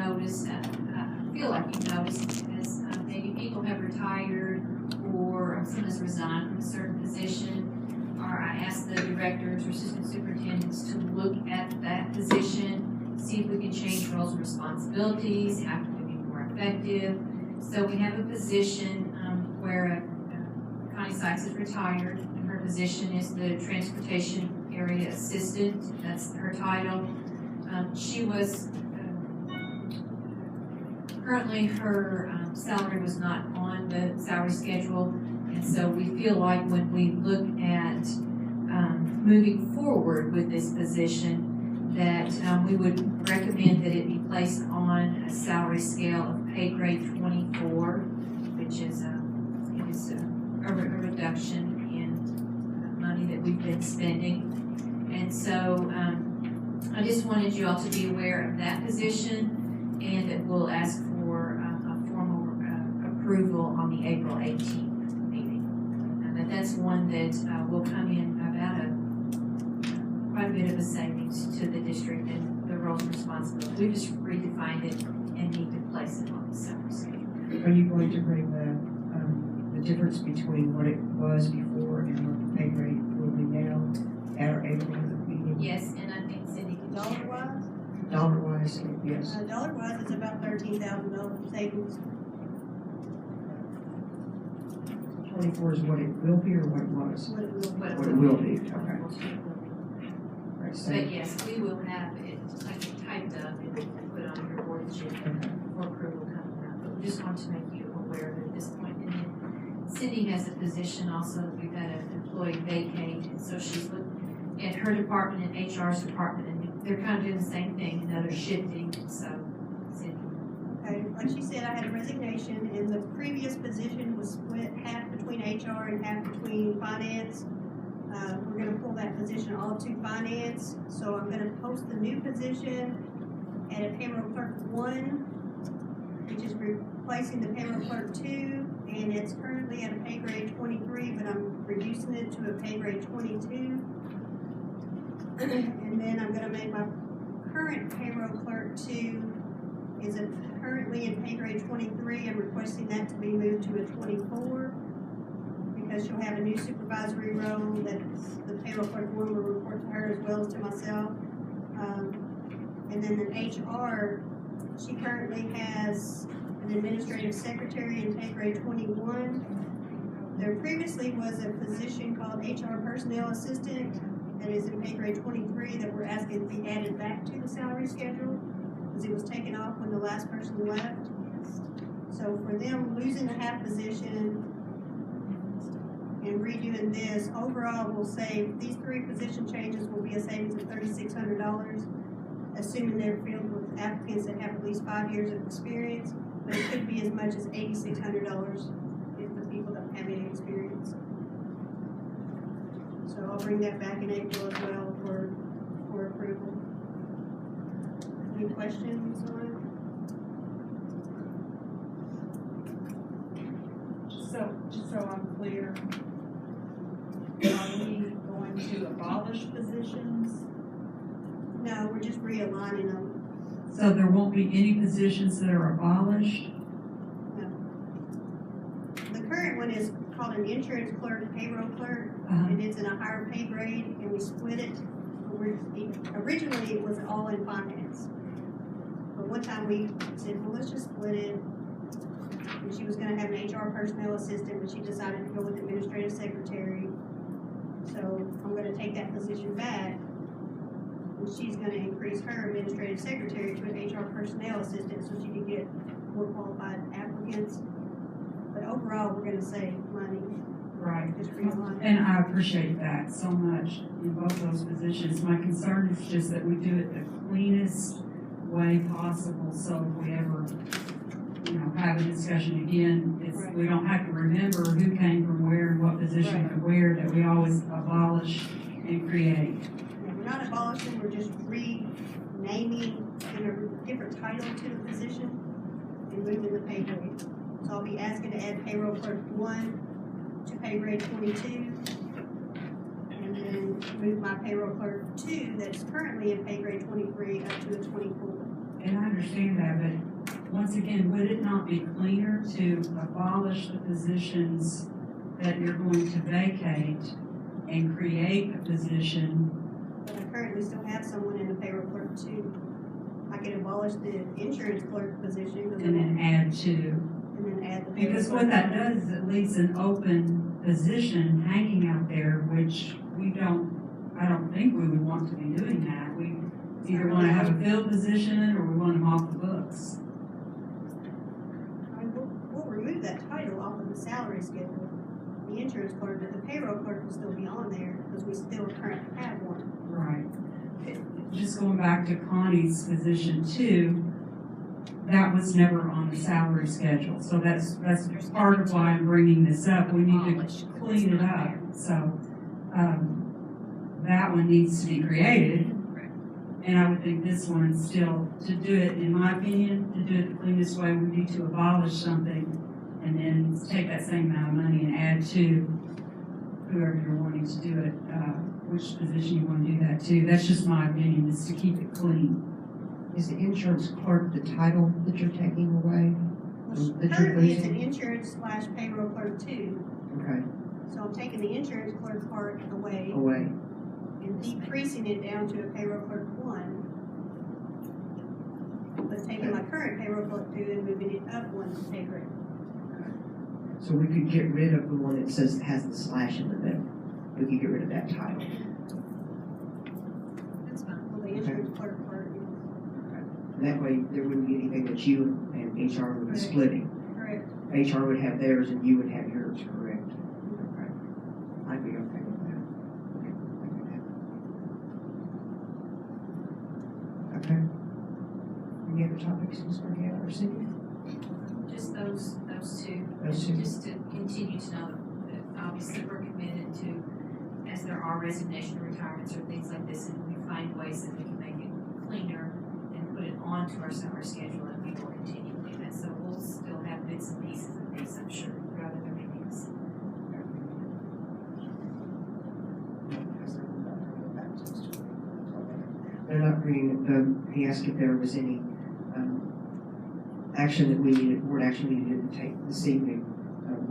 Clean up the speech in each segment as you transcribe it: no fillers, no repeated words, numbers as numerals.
noticed, I feel like you've noticed, as maybe people have retired or someone has resigned from a certain position, or I asked the directors or assistant superintendents to look at that position, see if we can change roles and responsibilities, how can we be more effective. So we have a position where Connie Sykes is retired, and her position is the transportation area assistant. That's her title. She was currently her salary was not on the salary schedule, and so we feel like when we look at moving forward with this position, that we would recommend that it be placed on a salary scale of pay grade 24, which is a reduction in money that we've been spending. And so I just wanted you all to be aware of that position, and that we'll ask for a formal approval on the April 18th meeting. And that's one that will come in about quite a bit of a savings to the district and the roles and responsibilities. We just redefined it and need to place it on the salary schedule. Are you going to bring the difference between what it was before and what the pay rate will be now at our April meeting? Yes, and I think Cindy can share. Dollar-wise, yes. Dollar-wise, it's about $13,000 savings. 24 is what it will be or what it was? What What it will be, okay. Right, so, But yes, we will have it typed up and put on your board agenda for approval coming up. But we just want to make you aware of it at this point. And then Cindy has a position also that we've had an employee vacate, and so she's looking at her department and HR's department, and they're kind of doing the same thing, now they're shifting. So, Cindy. Okay, like she said, I had a resignation, and the previous position was split half between HR and half between finance. We're going to pull that position all to finance, so I'm going to post the new position at a payroll clerk 1, which is replacing the payroll clerk 2, and it's currently at a pay grade 23, but I'm reducing it to a pay grade 22. And then I'm going to make my current payroll clerk 2 is currently in pay grade 23. I'm requesting that to be moved to a 24 because she'll have a new supervisory role that the payroll clerk 1 will report to her as well as to myself. And then in HR, she currently has an administrative secretary in pay grade 21. There previously was a position called HR personnel assistant that is in pay grade 23 that we're asking to be added back to the salary schedule because it was taken off when the last person left. So for them losing the half position and redoing this, overall we'll save, these 3 position changes will be a savings of $3,600, assuming they're filled with applicants that have at least 5 years of experience, but it could be as much as $8,600 if the people don't have any experience. So I'll bring that back in April as well for approval. Any questions on it? So, just so I'm clear, are we going to abolish positions? No, we're just realigning them. So there won't be any positions that are abolished? No. The current one is called an insurance clerk, payroll clerk, Uh-huh. and it's in a higher pay grade, and we split it. Originally, it was all in finance. But one time we said, well, let's just split it. And she was gonna have an HR personnel assistant, but she decided to go with administrative secretary. So I'm gonna take that position back. And she's gonna increase her administrative secretary to an HR personnel assistant so she can get more qualified applicants. But overall, we're gonna save money. Right. Just realign. And I appreciate that so much in both those positions. My concern is just that we do it the cleanest way possible, so if we ever, have a discussion again, Right. we don't have to remember who came from where and what position Right. and where, that we always abolish and create. Yeah, we're not abolishing, we're just renaming and a different title to the position and moving the pay grade. So I'll be asking to add payroll clerk 1 to pay grade 22, and then move my payroll clerk 2 that's currently in pay grade 23 up to a 24. And I understand that, but once again, would it not be cleaner to abolish the positions that you're going to vacate and create a position? But I currently still have someone in the payroll clerk too. I could abolish the insurance clerk position And then add to, and then add the payroll because clerk. what that does is it leaves an open position hanging out there, which I don't think we would want to be doing that. We either want to have a filled position or we want them off the books. I mean, we'll remove that title off of the salary schedule, the insurance clerk, but the payroll clerk will still be on there because we still currently have one. Right. Just going back to Connie's position too, that was never on the salary schedule. So that's part of why I'm bringing this up. We need to clean it up. So that one needs to be created. And I would think this one still, to do it, in my opinion, to do it the cleanest way, we need to abolish something and then take that same amount of money and add to whoever you're wanting to do it, which position you want to do that to. That's just my opinion, is to keep it clean. Is the insurance clerk the title that you're taking away? That you're Currently, it's an losing? insurance / payroll clerk too. Okay, So I'm taking the insurance clerk part away away. and decreasing it down to a payroll clerk 1. But taking my current payroll clerk 2 and moving it up 1 to pay grade. So we could get rid of the one that says, has the slash in the middle. We could get rid of that title. That's fine. Well, the insurance clerk part is And that way, there wouldn't be anything that you and HR would be Right. splitting. correct. HR would have theirs and you would have yours, correct? Okay. I'd be okay with that. Okay. Any other topics, Ms. Morgana or Cindy? Just those two. Those two. Just to continue to know that obviously we're committed to, as there are resignation or retirements or things like this, and we find ways that we can make it cleaner and put it onto our summer schedule, and we will continue to do that. So we'll still have bits and pieces of these, I'm sure, throughout other meetings. They're not bringing, he asked if there was any, action that we needed, board action we needed to take this evening,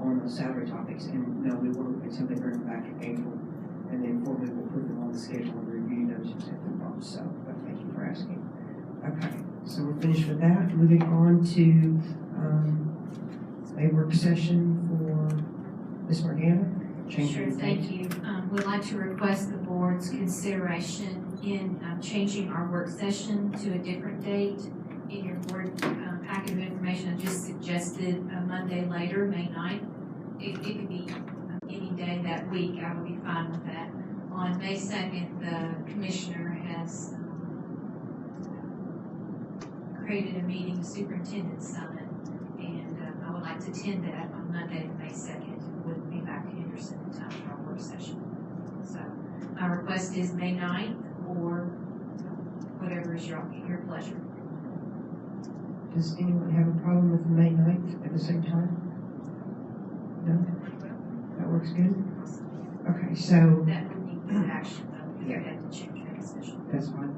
on the salary topics, and no, we won't until they bring them back in April, and then formally we'll put them on the schedule and review those and take them off, so, but thank you for asking. Okay, so we're finished with that, moving on to, a work session for Ms. Morgana. Sure, thank you. We'd like to request the board's consideration in changing our work session to a different date. In your board packet of information, I just suggested a Monday later, May 9th. It could be any day that week. I would be fine with that. On May 2nd, the commissioner has created a meeting, the superintendent's summit, and I would like to attend that on Monday, May 2nd. Wouldn't be back to Henderson in time for our work session. So my request is May 9th or whatever is your pleasure. Does anyone have a problem with May 9th at the same time? No? That works good? Okay, so, That would need good action though, if you Yeah. had to change that session. that's fine.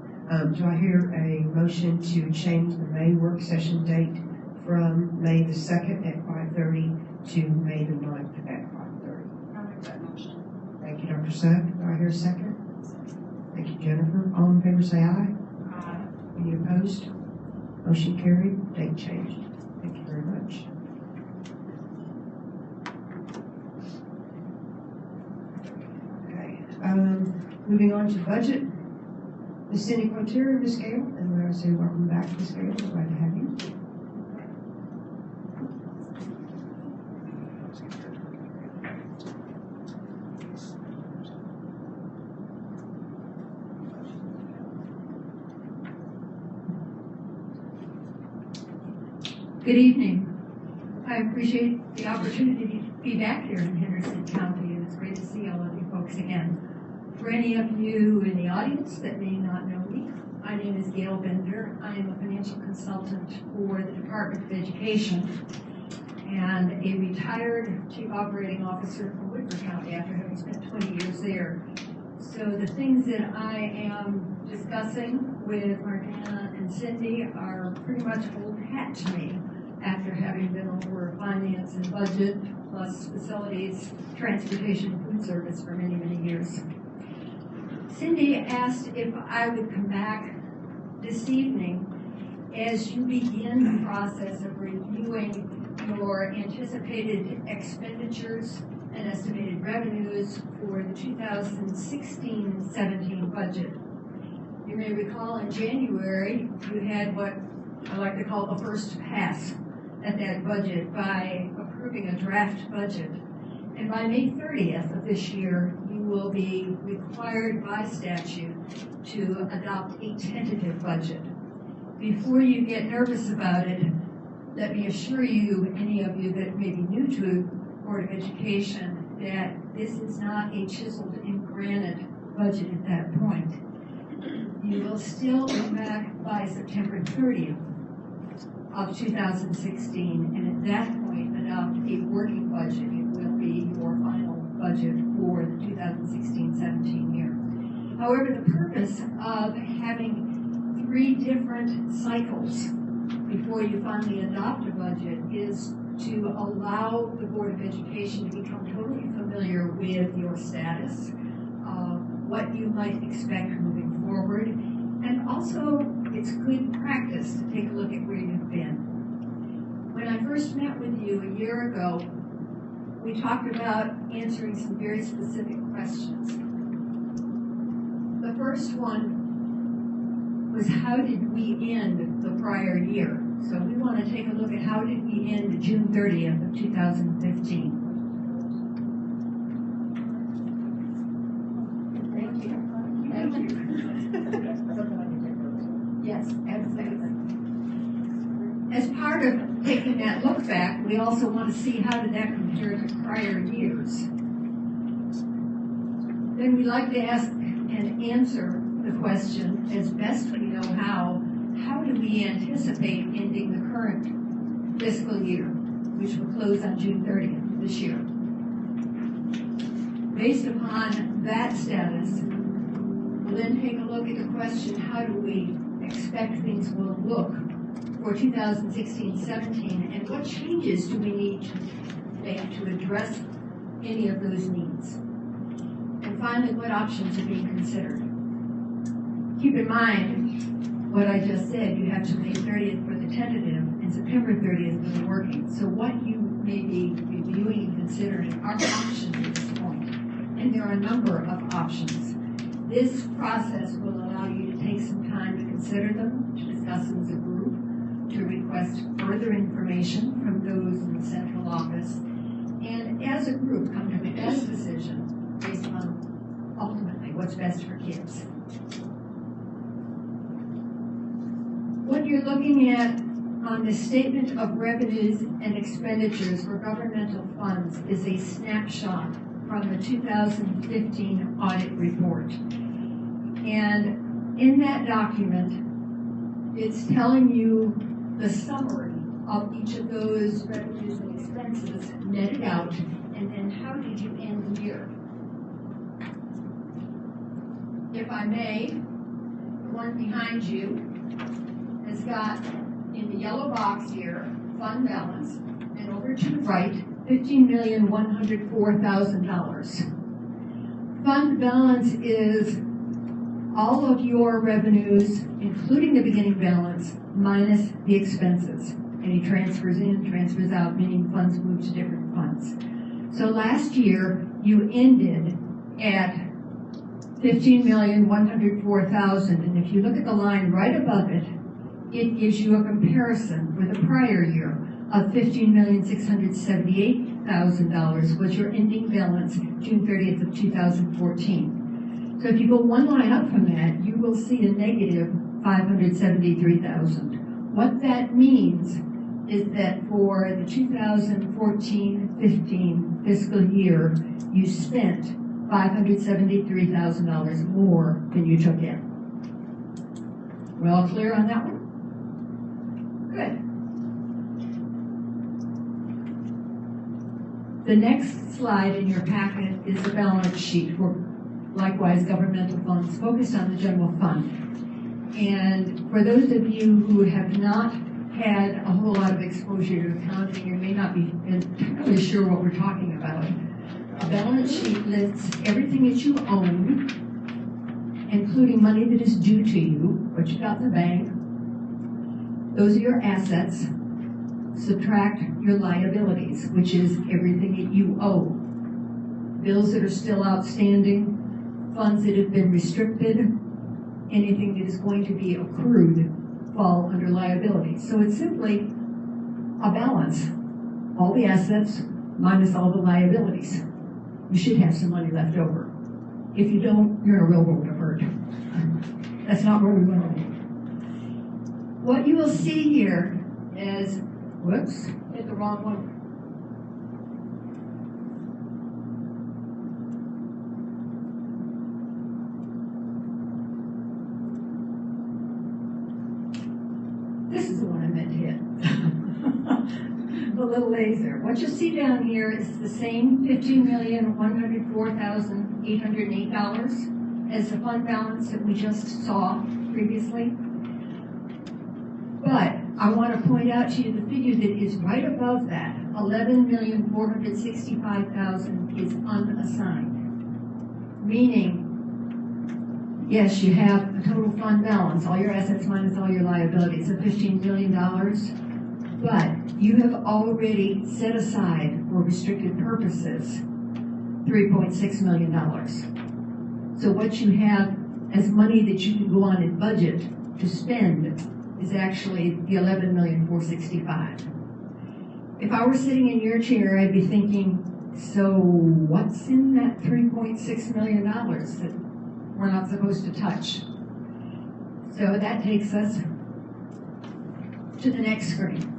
Do I hear a motion to change the May work session date from May the 2nd at 5:30 to May the 9th at 5:30? I'll make that motion. Thank you, Dr. Sack. Do I hear a second? Thank you, Jennifer. All in favor say aye. Any opposed? Motion carried. Date changed. Thank you very much. Okay. Moving on to budget. Ms. Cindy Quinter, Ms. Gail, and we're going to say welcome back, Ms. Gail. Glad to have you. Good evening. I appreciate the opportunity to be back here in Henderson County, and it's great to see all of you folks again. For any of you in the audience that may not know me, my name is Gail Bender. I am a financial consultant for the Department of Education and a retired chief operating officer for Woodford County after having spent 20 years there. So the things that I am discussing with Martina and Cindy are pretty much old hat to me after having been over finance and budget, plus facilities, transportation, and food service for many, many years. Cindy asked if I would come back this evening as you begin the process of reviewing your anticipated expenditures and estimated revenues for the 2016-17 budget. You may recall in January, you had what I like to call the first pass at that budget by approving a draft budget. And by May 30th of this year, you will be required by statute to adopt a tentative budget. Before you get nervous about it, let me assure you, any of you that may be new to Board of Education, that this is not a chiseled in granite budget at that point. You will still be back by September 30th of 2016, and at that point adopt a working budget. It will be your final budget for the 2016-17 year. However, the purpose of having 3 different cycles before you finally adopt a budget is to allow the Board of Education to become totally familiar with your status, what you might expect moving forward, and also it's good practice to take a look at where you've been. When I first met with you a year ago, we talked about answering some very specific questions. The first one was, how did we end the prior year? So we want to take a look at how did we end June 30th of 2015. Thank you. Thank you. Yes, absolutely. As part of taking that look back, we also want to see how did that compare to prior years. Then we like to ask and answer the question, as best we know how do we anticipate ending the current fiscal year, which will close on June 30th this year. Based upon that status, we'll then take a look at the question, how do we expect things will look for 2016-17, and what changes do we need to make to address any of those needs? And finally, what options are being considered? Keep in mind what I just said, you have to May 30th for the tentative and September 30th for the working. So what you may be reviewing and considering are options at this point. And there are a number of options. This process will allow you to take some time to consider them, to discuss them as a group, to request further information from those in the central office, and as a group come to the best decision based on ultimately what's best for kids. What you're looking at on the statement of revenues and expenditures for governmental funds is a snapshot from the 2015 audit report. And in that document, it's telling you the summary of each of those revenues and expenses netted out, and then how did you end the year. If I may, the one behind you has got, in the yellow box here, fund balance, and over to the right, $15,104,000. Fund balance is all of your revenues, including the beginning balance, minus the expenses. Any transfers in, transfers out, meaning funds move to different funds. So last year, you ended at $15,104,000, and if you look at the line right above it, it gives you a comparison with the prior year of $15,678,000 was your ending balance June 30th of 2014. So if you go one line up from that, you will see a negative $573,000. What that means is that for the 2014-15 fiscal year, you spent $573,000 more than you took in. We all clear on that one? Good. The next slide in your packet is a balance sheet for likewise governmental funds focused on the general fund. And for those of you who have not had a whole lot of exposure to accounting and may not be entirely sure what we're talking about, a balance sheet lists everything that you own, including money that is due to you, what you got in the bank. Those are your assets. Subtract your liabilities, which is everything that you owe. Bills that are still outstanding, funds that have been restricted, anything that is going to be accrued fall under liabilities. So it's simply a balance. All the assets minus all the liabilities. You should have some money left over. If you don't, you're in a real world of hurt. That's not where we want to be. What you will see here is, whoops, hit the wrong one. This is the one I meant to hit. The little laser. What you'll see down here is the same $15,104,808 as the fund balance that we just saw previously. But I want to point out to you the figure that is right above that, $11,465,000 is unassigned. Meaning, yes, you have a total fund balance, all your assets minus all your liabilities of $15 million, but you have already set aside for restricted purposes $3.6 million. So what you have as money that you can go on and budget to spend is actually the $11,465,000. If I were sitting in your chair, I'd be thinking, so what's in that $3.6 million that we're not supposed to touch? So that takes us to the next screen.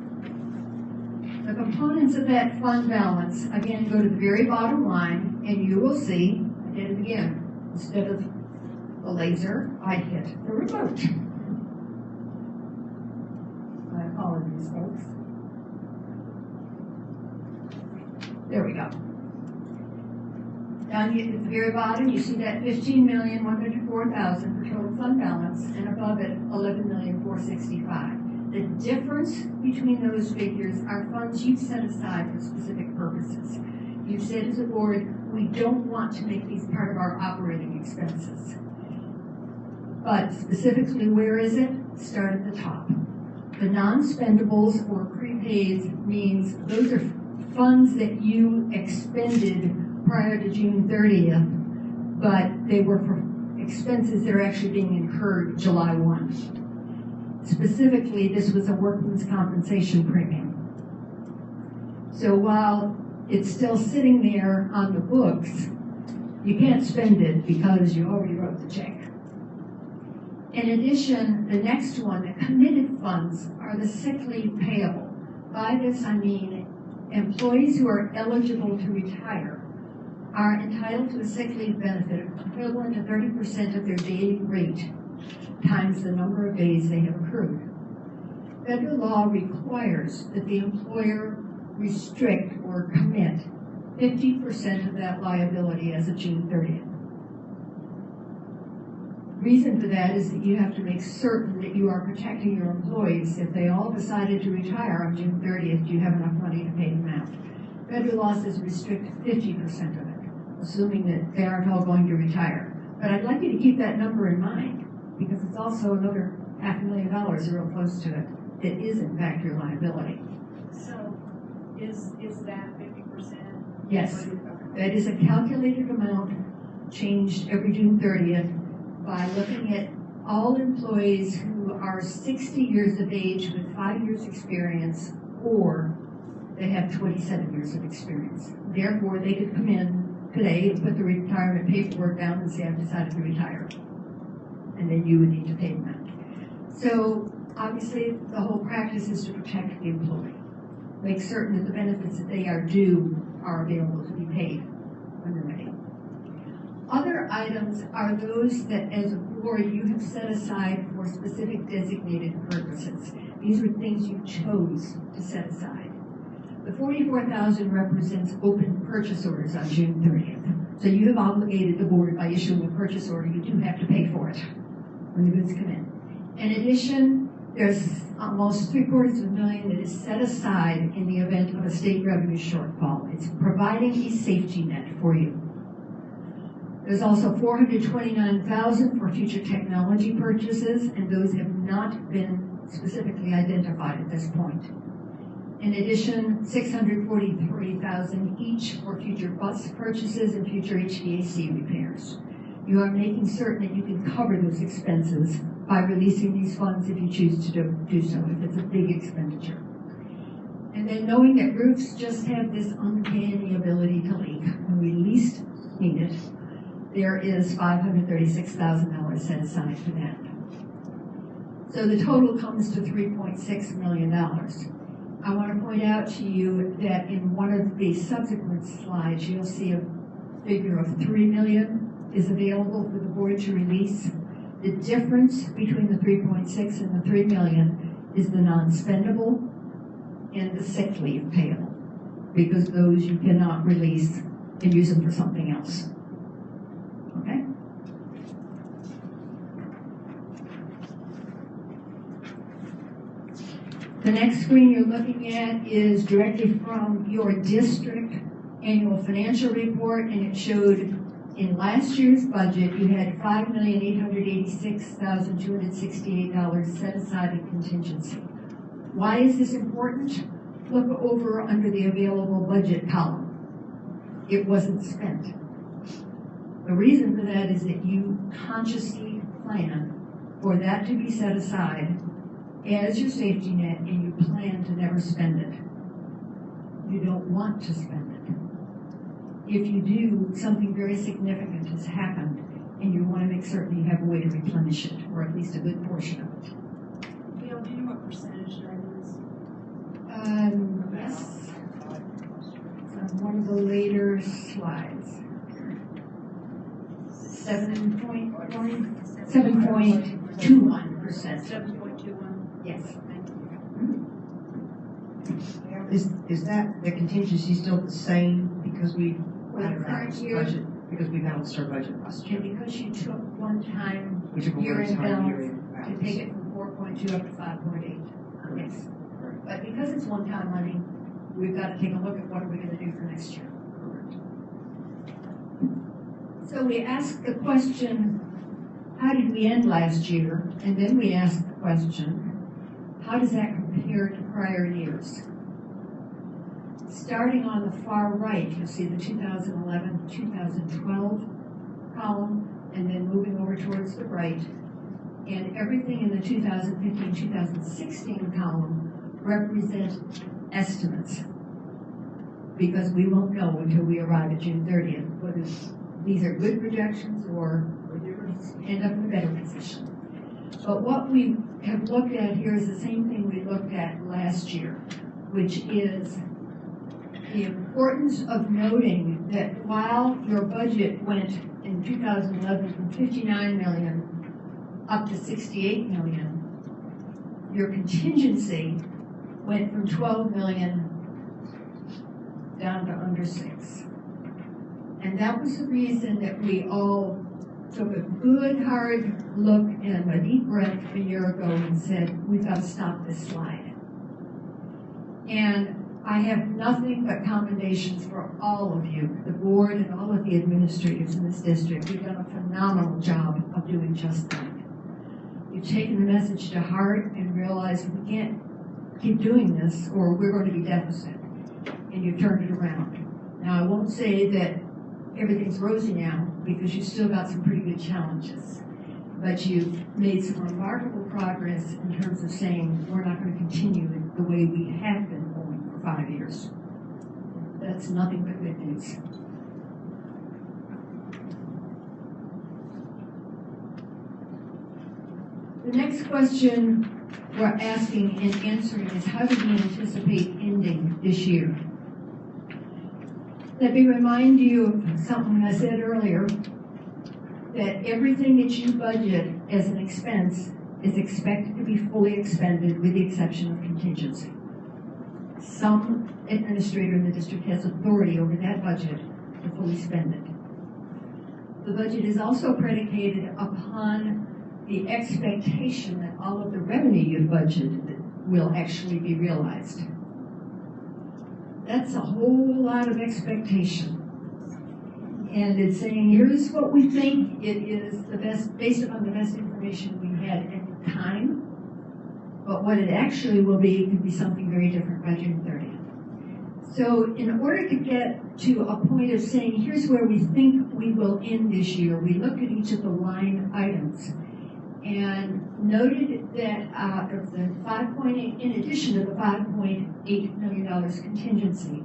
The components of that fund balance, again, go to the very bottom line, and you will see, I did it again, instead of the laser, I hit the remote. My apologies, folks. There we go. Down here at the very bottom, you see that $15,104,000 for total fund balance, and above it, $11,465,000. The difference between those figures are funds you've set aside for specific purposes. You've said as a board, we don't want to make these part of our operating expenses. But specifically, where is it? Start at the top. The non-spendables or prepaids means those are funds that you expended prior to June 30th, but they were for expenses that are actually being incurred July 1. Specifically, this was a workman's compensation premium. So while it's still sitting there on the books, you can't spend it because you already wrote the check. In addition, the next one, the committed funds, are the sick leave payable. By this I mean employees who are eligible to retire are entitled to a sick leave benefit equivalent to 30% of their daily rate times the number of days they have accrued. Federal law requires that the employer restrict or commit 50% of that liability as of June 30th. Reason for that is that you have to make certain that you are protecting your employees. If they all decided to retire on June 30th, you have enough money to pay them out. Federal law says restrict 50% of it, assuming that they aren't all going to retire. But I'd like you to keep that number in mind, because it's also another $500,000 or real close to it that is in fact your liability. So is that 50%? Yes, that is a calculated amount changed every June 30th by looking at all employees who are 60 years of age with 5 years experience, or they have 27 years of experience. Therefore, they could come in today and put the retirement paperwork down and say, I've decided to retire. And then you would need to pay them out. So obviously the whole practice is to protect the employee. Make certain that the benefits that they are due are available to be paid when they're ready. Other items are those that as a board you have set aside for specific designated purposes. These are things you chose to set aside. The $44,000 represents open purchase orders on June 30th. So you have obligated the board by issuing a purchase order. You do have to pay for it when the goods come in. In addition, there's almost $750,000 that is set aside in the event of a state revenue shortfall. It's providing a safety net for you. There's also $429,000 for future technology purchases, and those have not been specifically identified at this point. In addition, $643,000 each for future bus purchases and future HVAC repairs. You are making certain that you can cover those expenses by releasing these funds if you choose to do so, if it's a big expenditure. And then knowing that roofs just have this uncanny ability to leak when we least need it, there is $536,000 set aside for that. So the total comes to $3.6 million. I want to point out to you that in one of the subsequent slides, you'll see a figure of $3 million is available for the board to release. The difference between the 3.6 and the 3 million is the non-spendable and the sick leave payable, because those you cannot release and use them for something else. Okay? The next screen you're looking at is directly from your district annual financial report, and it showed in last year's budget, you had $5,886,268 set aside in contingency. Why is this important? Look over under the available budget column. It wasn't spent. The reason for that is that you consciously plan for that to be set aside as your safety net, and you plan to never spend it. You don't want to spend it. If you do, something very significant has happened, and you want to make certain you have a way to replenish it, or at least a good portion of it. Gail, do you know what percentage that is? Yes. It's on one of the later slides. 7.21%. 7.21. Yes. Is that, the contingency still the same because we For the current year, budget, because we balanced our budget last year? and because you took one-time We took a year-end one-time balance year-end to balance. take it from 4.2 up to 5.8. Yes. But because it's one-time money, we've got to take a look at what are we going to do for next year. So we asked the question, how did we end last year? And then we asked the question, how does that compare to prior years? Starting on the far right, you'll see the 2011-2012 column, and then moving over towards the right. And everything in the 2015-2016 column represent estimates, because we won't know until we arrive at June 30th whether these are good projections or you're going to end up in a better position. But what we have looked at here is the same thing we looked at last year, which is the importance of noting that while your budget went in 2011 from 59 million up to 68 million, your contingency went from 12 million down to under 6. And that was the reason that we all took a good hard look and a deep breath a year ago and said, we've got to stop this slide. And I have nothing but commendations for all of you, the board and all of the administrators in this district. You've done a phenomenal job of doing just that. You've taken the message to heart and realized we can't keep doing this or we're going to be deficit. And you've turned it around. Now, I won't say that everything's rosy now, because you've still got some pretty good challenges. But you've made some remarkable progress in terms of saying we're not going to continue the way we have been going for 5 years. That's nothing but good news. The next question we're asking and answering is, how do we anticipate ending this year? Let me remind you of something I said earlier, that everything that you budget as an expense is expected to be fully expended with the exception of contingency. Some administrator in the district has authority over that budget to fully spend it. The budget is also predicated upon the expectation that all of the revenue you've budgeted will actually be realized. That's a whole lot of expectation. And it's saying, here's what we think it is the best, based upon the best information we had at the time. But what it actually will be could be something very different by June 30th. So in order to get to a point of saying, here's where we think we will end this year, we looked at each of the line items and noted that out of the 5.8, in addition to the $5.8 million contingency,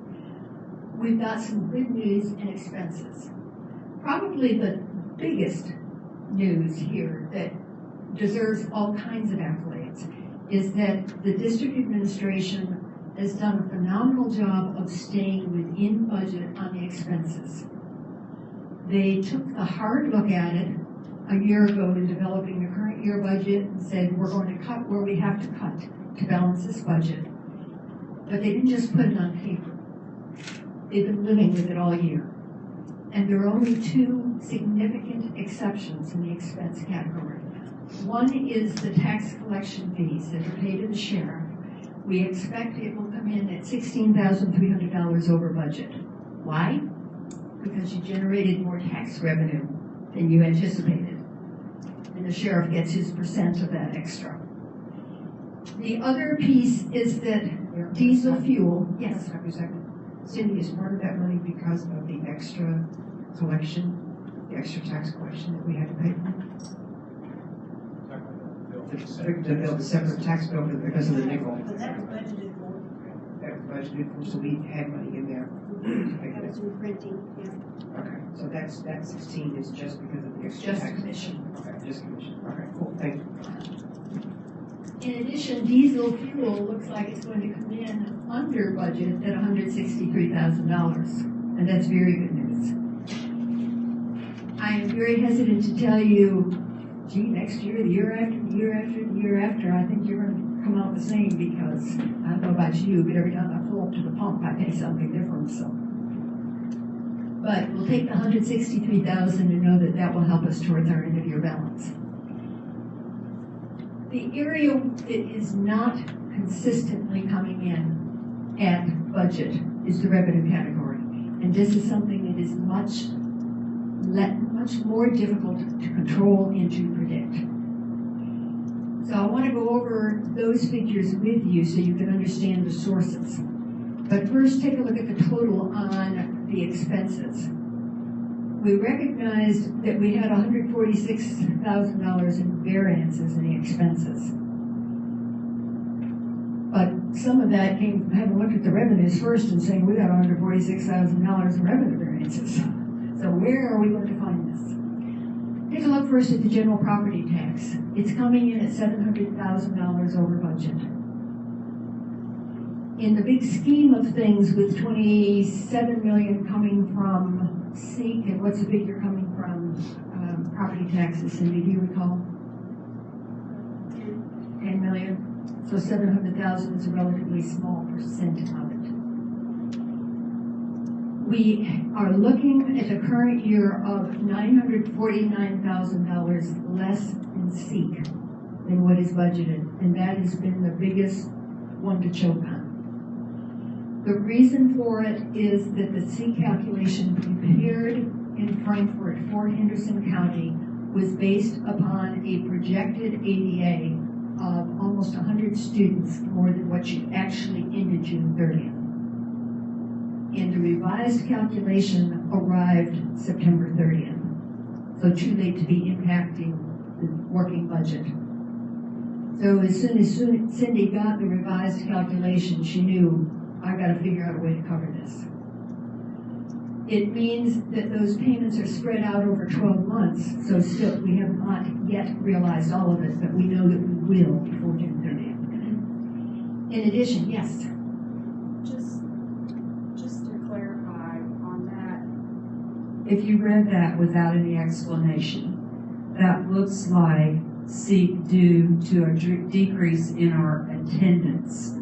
we've got some good news in expenses. Probably the biggest news here that deserves all kinds of accolades is that the district administration has done a phenomenal job of staying within budget on the expenses. They took the hard look at it a year ago in developing the current year budget and said, we're going to cut where we have to cut to balance this budget. But they didn't just put it on paper. They've been living with it all year. And there are only two significant exceptions in the expense category. One is the tax collection fees that are paid to the sheriff. We expect it will come in at $16,300 over budget. Why? Because you generated more tax revenue than you anticipated. And the sheriff gets his percent of that extra. The other piece is that diesel fuel, yes. Stop a second. Cindy, is part of that money because of the extra collection, the extra tax collection that we had to pay for? The separate tax bill because of the nickel. But that was budgeted for. That was budgeted for, so we had money in there. That was in printing, yeah. Okay, so that 16 is just because of the extra Just tax. commission. Okay, just commission. Okay, cool, thank you. In addition, diesel fuel looks like it's going to come in under budget at $163,000, and that's very good news. I am very hesitant to tell you, gee, next year, the year after, the year after, the year after, I think you're going to come out the same because, I don't know about you, but every time I pull up to the pump, I pay something different, so. But we'll take the $163,000 and know that that will help us towards our end of year balance. The area that is not consistently coming in at budget is the revenue category. And this is something that is much more difficult to control and to predict. So I want to go over those figures with you so you can understand the sources. But first, take a look at the total on the expenses. We recognized that we had $146,000 in variances in the expenses. But some of that came from having looked at the revenues first and saying, we got $146,000 in revenue variances. So where are we going to find this? Take a look first at the general property tax. It's coming in at $700,000 over budget. In the big scheme of things, with $27 million coming from SEEK, and what's the figure coming from property taxes, Cindy, do you recall? 10 million. So 700,000 is a relatively small percent of it. We are looking at a current year of $949,000 less in SEEK than what is budgeted, and that has been the biggest one to choke on. The reason for it is that the SEEK calculation prepared in Frankfurt for Henderson County was based upon a projected ADA of almost 100 students more than what you actually ended June 30th. And the revised calculation arrived September 30th. So too late to be impacting the working budget. So as soon as Cindy got the revised calculation, she knew, I got to figure out a way to cover this. It means that those payments are spread out over 12 months, so still we have not yet realized all of it, but we know that we will before June 30th. In addition, yes? Just to clarify on that, If you read that without any explanation, that looks like SEEK due to a decrease in our attendance,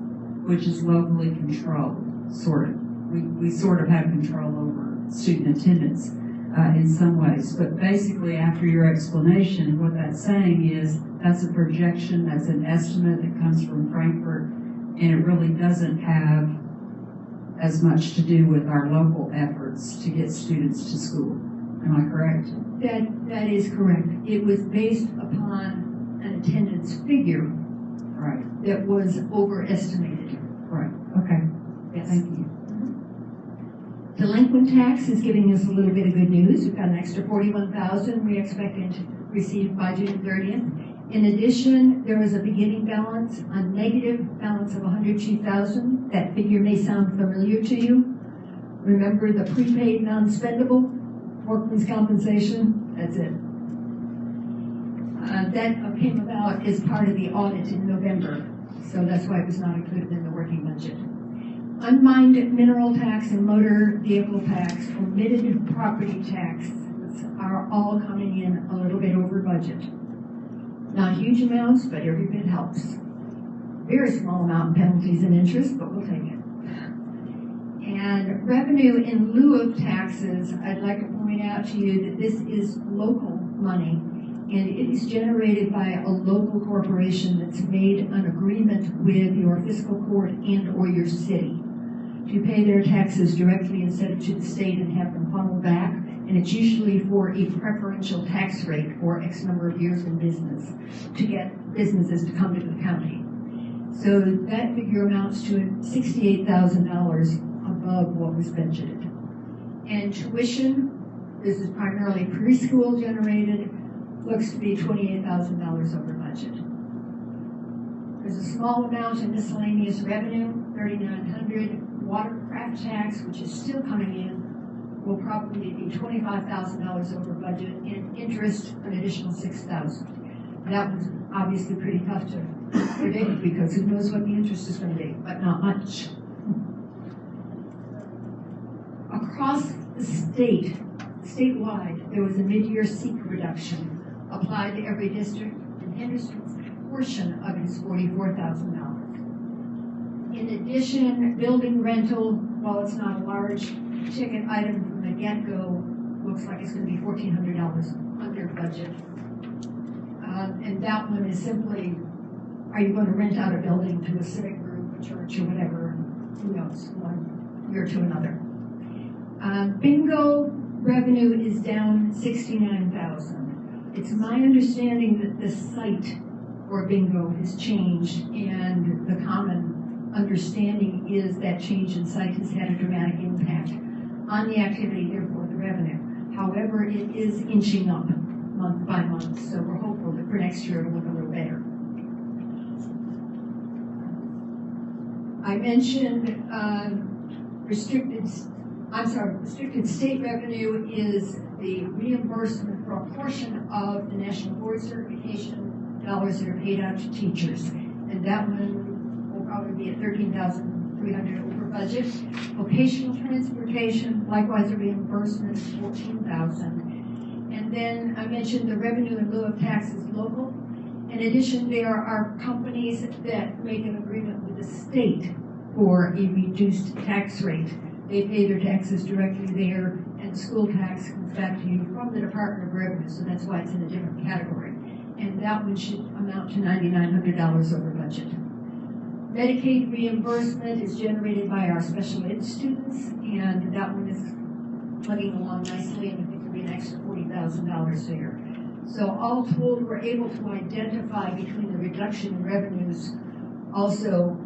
which is locally controlled, sort of. We sort of have control over student attendance. in some ways. But basically, after your explanation, what that's saying is that's a projection, that's an estimate that comes from Frankfurt, and it really doesn't have as much to do with our local efforts to get students to school. Am I correct? That is correct. It was based upon an attendance figure Right. that was overestimated. Right. Okay. Yes. Thank you. Delinquent tax is giving us a little bit of good news. We've got an extra $41,000 we expected to receive by June 30th. In addition, there was a beginning balance, a negative balance of $102,000. That figure may sound familiar to you. Remember the prepaid non-spendable workman's compensation? That's it. That came about as part of the audit in November, so that's why it was not included in the working budget. Unmined mineral tax and motor vehicle tax, omitted property tax are all coming in a little bit over budget. Not huge amounts, but every bit helps. Very small amount in penalties and interest, but we'll take it. And revenue in lieu of taxes, I'd like to point out to you that this is local money, and it is generated by a local corporation that's made an agreement with your fiscal court and or your city to pay their taxes directly instead of to the state and have them funneled back. And it's usually for a preferential tax rate for X number of years in business to get businesses to come to the county. So that figure amounts to $68,000 above what was budgeted. And tuition, this is primarily preschool generated, looks to be $28,000 over budget. There's a small amount in miscellaneous revenue, $3,900. Watercraft tax, which is still coming in, will probably be $25,000 over budget, and interest an additional $6,000. That was obviously pretty tough to predict because who knows what the interest is going to be, but not much. Across the state, statewide, there was a mid-year seat reduction applied to every district, and Henderson's portion of it is $44,000. In addition, building rental, while it's not a large ticket item from the get-go, looks like it's going to be $1,400 under budget. And that one is simply, are you going to rent out a building to a civic group, a church, or whatever? Who knows, one year to another. Bingo revenue is down $69,000. It's my understanding that the site for bingo has changed, and the common understanding is that change in site has had a dramatic impact on the activity, therefore the revenue. However, it is inching up month by month, so we're hopeful that for next year it'll look a little better. I mentioned restricted state revenue is the reimbursement for a portion of the National Board Certification dollars that are paid out to teachers, and that one probably be at $13,300 over budget. Vocational transportation, likewise a reimbursement of $14,000. And then I mentioned the revenue in lieu of taxes local. In addition, there are companies that make an agreement with the state for a reduced tax rate. They pay their taxes directly there, and the school tax comes back to you from the Department of Revenue, so that's why it's in a different category. And that one should amount to $9,900 over budget. Medicaid reimbursement is generated by our special ed students, and that one is plugging along nicely, and I think there'll be an extra $40,000 there. So all told, we're able to identify between the reduction in revenues, also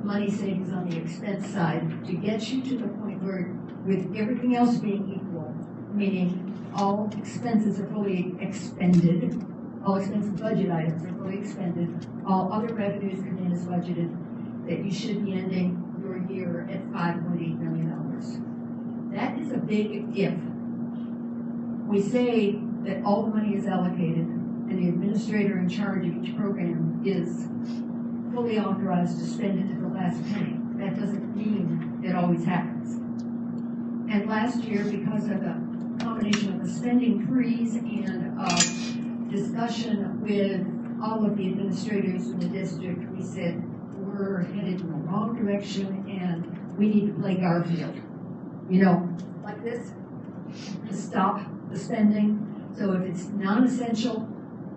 money savings on the expense side, to get you to the point where, with everything else being equal, meaning all expenses are fully expended, all expense budget items are fully expended, all other revenues come in as budgeted, that you should be ending your year at $5.8 million. That is a big if. We say that all the money is allocated and the administrator in charge of each program is fully authorized to spend it to the last penny. That doesn't mean it always happens. And last year, because of the combination of the spending freeze and discussion with all of the administrators in the district, we said we're headed in the wrong direction and we need to play Garfield. You know, like this. to stop the spending. So if it's non-essential,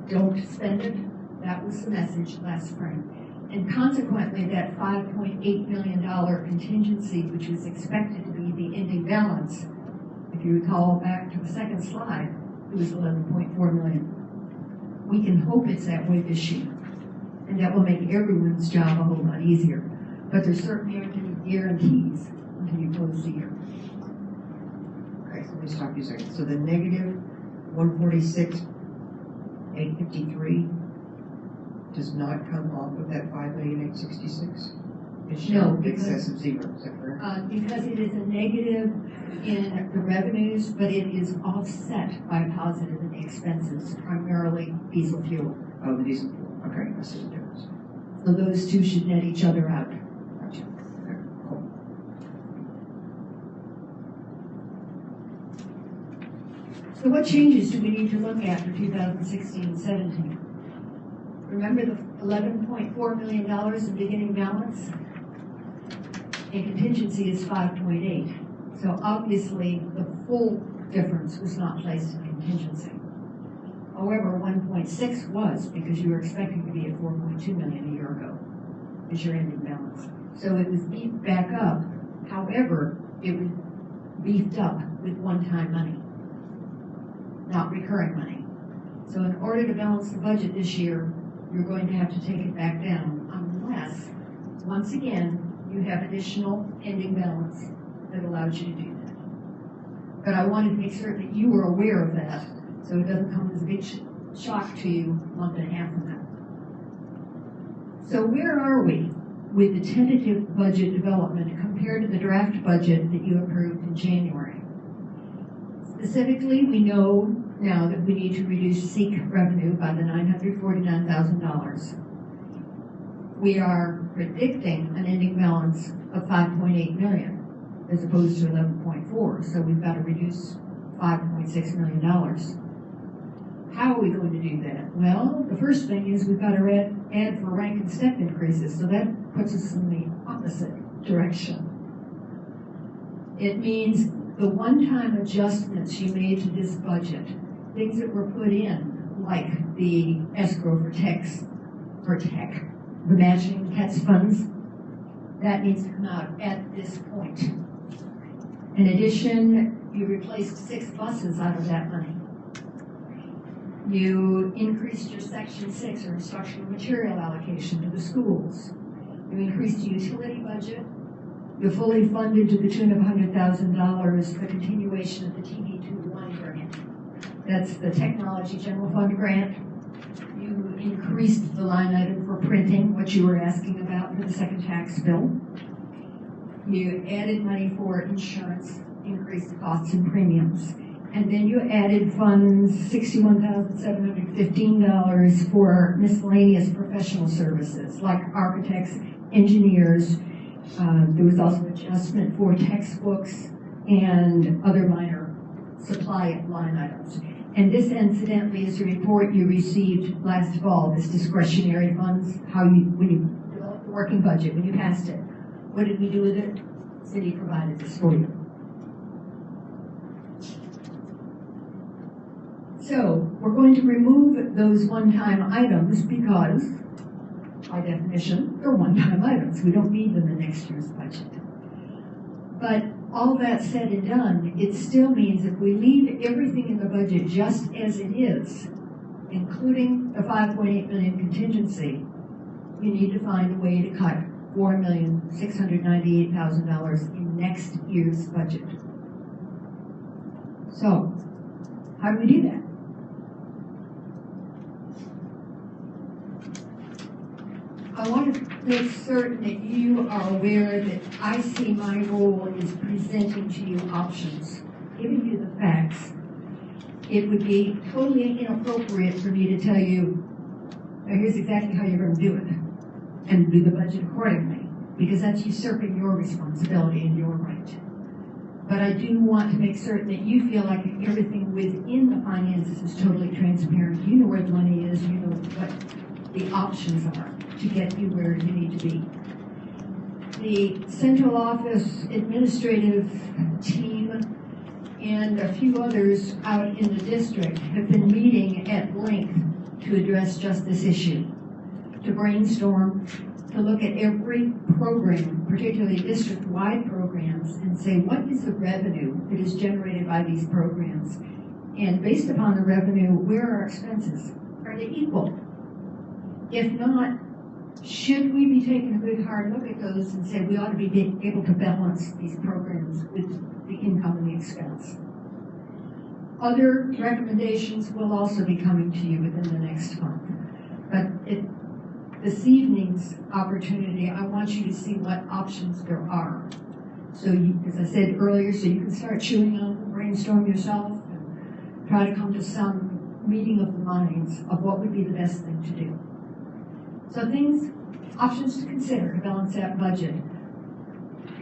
don't spend it. That was the message last spring. And consequently, that $5.8 million contingency, which was expected to be the ending balance, if you recall back to the second slide, it was $11.4 million. We can hope it's that way this year, and that will make everyone's job a whole lot easier. But there certainly aren't any guarantees until you close the year. Okay, so let me stop you a second. So the negative 146,853 does not come off of that 5,866? It's No, in because- excess of zero, is that correct? Because it is a negative in the revenues, but it is offset by a positive in the expenses, primarily diesel fuel. Oh, the diesel fuel. Okay, I see the difference. So those two should net each other out. Gotcha. Okay, cool. So what changes do we need to look at for 2016-17? Remember the $11.4 million in beginning balance? And contingency is 5.8. So obviously the full difference was not placed in contingency. However, 1.6 was, because you were expecting to be at 4.2 million a year ago as your ending balance. So it was beefed back up. However, it was beefed up with one-time money, not recurring money. So in order to balance the budget this year, you're going to have to take it back down unless, once again, you have additional ending balance that allows you to do that. But I wanted to make certain that you were aware of that, so it doesn't come as a big shock to you a month and a half from now. So where are we with the tentative budget development compared to the draft budget that you approved in January? Specifically, we know now that we need to reduce SEEK revenue by the $949,000. We are predicting an ending balance of 5.8 million as opposed to 11.4, so we've got to reduce $5.6 million. How are we going to do that? Well, the first thing is we've got to add for rank and step increases, so that puts us in the opposite direction. It means the one-time adjustments you made to this budget, things that were put in, like the escrow for tech, the matching CATS funds, that needs to come out at this point. In addition, you replaced 6 buses out of that money. You increased your Section 6 or instructional material allocation to the schools. You increased the utility budget. You fully funded to the tune of $100,000 the continuation of the TD21 grant. That's the Technology General Fund grant. You increased the line item for printing, what you were asking about for the second tax bill. You added money for insurance, increased costs and premiums. And then you added funds, $61,715 for miscellaneous professional services, like architects, engineers. There was also adjustment for textbooks and other minor supply line items. And this, incidentally, is a report you received last fall, this discretionary funds, when you developed the working budget, when you passed it. What did we do with it? The city provided this for you. So we're going to remove those one-time items because, by definition, they're one-time items. We don't need them in next year's budget. But all that said and done, it still means if we leave everything in the budget just as it is, including the 5.8 million contingency, you need to find a way to cut $4,698,000 in next year's budget. So, how do we do that? I want to make certain that you are aware that I see my role is presenting to you options, giving you the facts. It would be totally inappropriate for me to tell you, now here's exactly how you're going to do it, and do the budget accordingly, because that's usurping your responsibility and your right. But I do want to make certain that you feel like everything within the finances is totally transparent. You know where the money is, you know what the options are to get you where you need to be. The central office administrative team and a few others out in the district have been meeting at length to address just this issue, to brainstorm, to look at every program, particularly district-wide programs, and say, what is the revenue that is generated by these programs? And based upon the revenue, where are our expenses? Are they equal? If not, should we be taking a good hard look at those and say we ought to be able to balance these programs with the income and the expense? Other recommendations will also be coming to you within the next month. But this evening's opportunity, I want you to see what options there are. So you, as I said earlier, so you can start chewing on them, brainstorm yourself, and try to come to some meeting of the minds of what would be the best thing to do. So options to consider to balance that budget.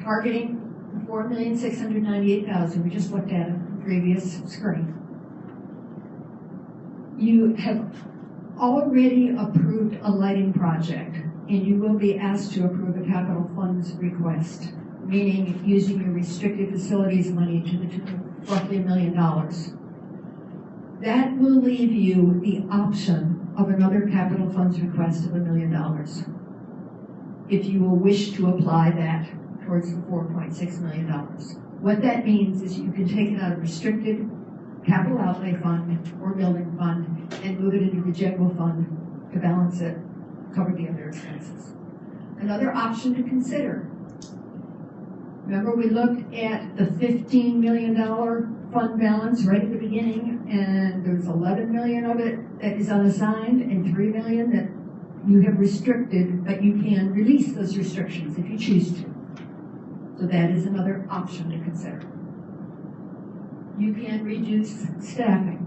Targeting the $4,698,000 we just looked at on the previous screen. You have already approved a lighting project, and you will be asked to approve a capital funds request, meaning using your restricted facilities money to the tune of roughly $1 million. That will leave you the option of another capital funds request of $1 million, if you will wish to apply that towards the $4.6 million. What that means is you can take it out of restricted capital outlay fund or building fund and move it into the general fund to balance it, cover the other expenses. Another option to consider. Remember, we looked at the $15 million fund balance right at the beginning, and there's $11 million of it that is unassigned and $3 million that you have restricted, but you can release those restrictions if you choose to. So that is another option to consider. You can reduce staffing.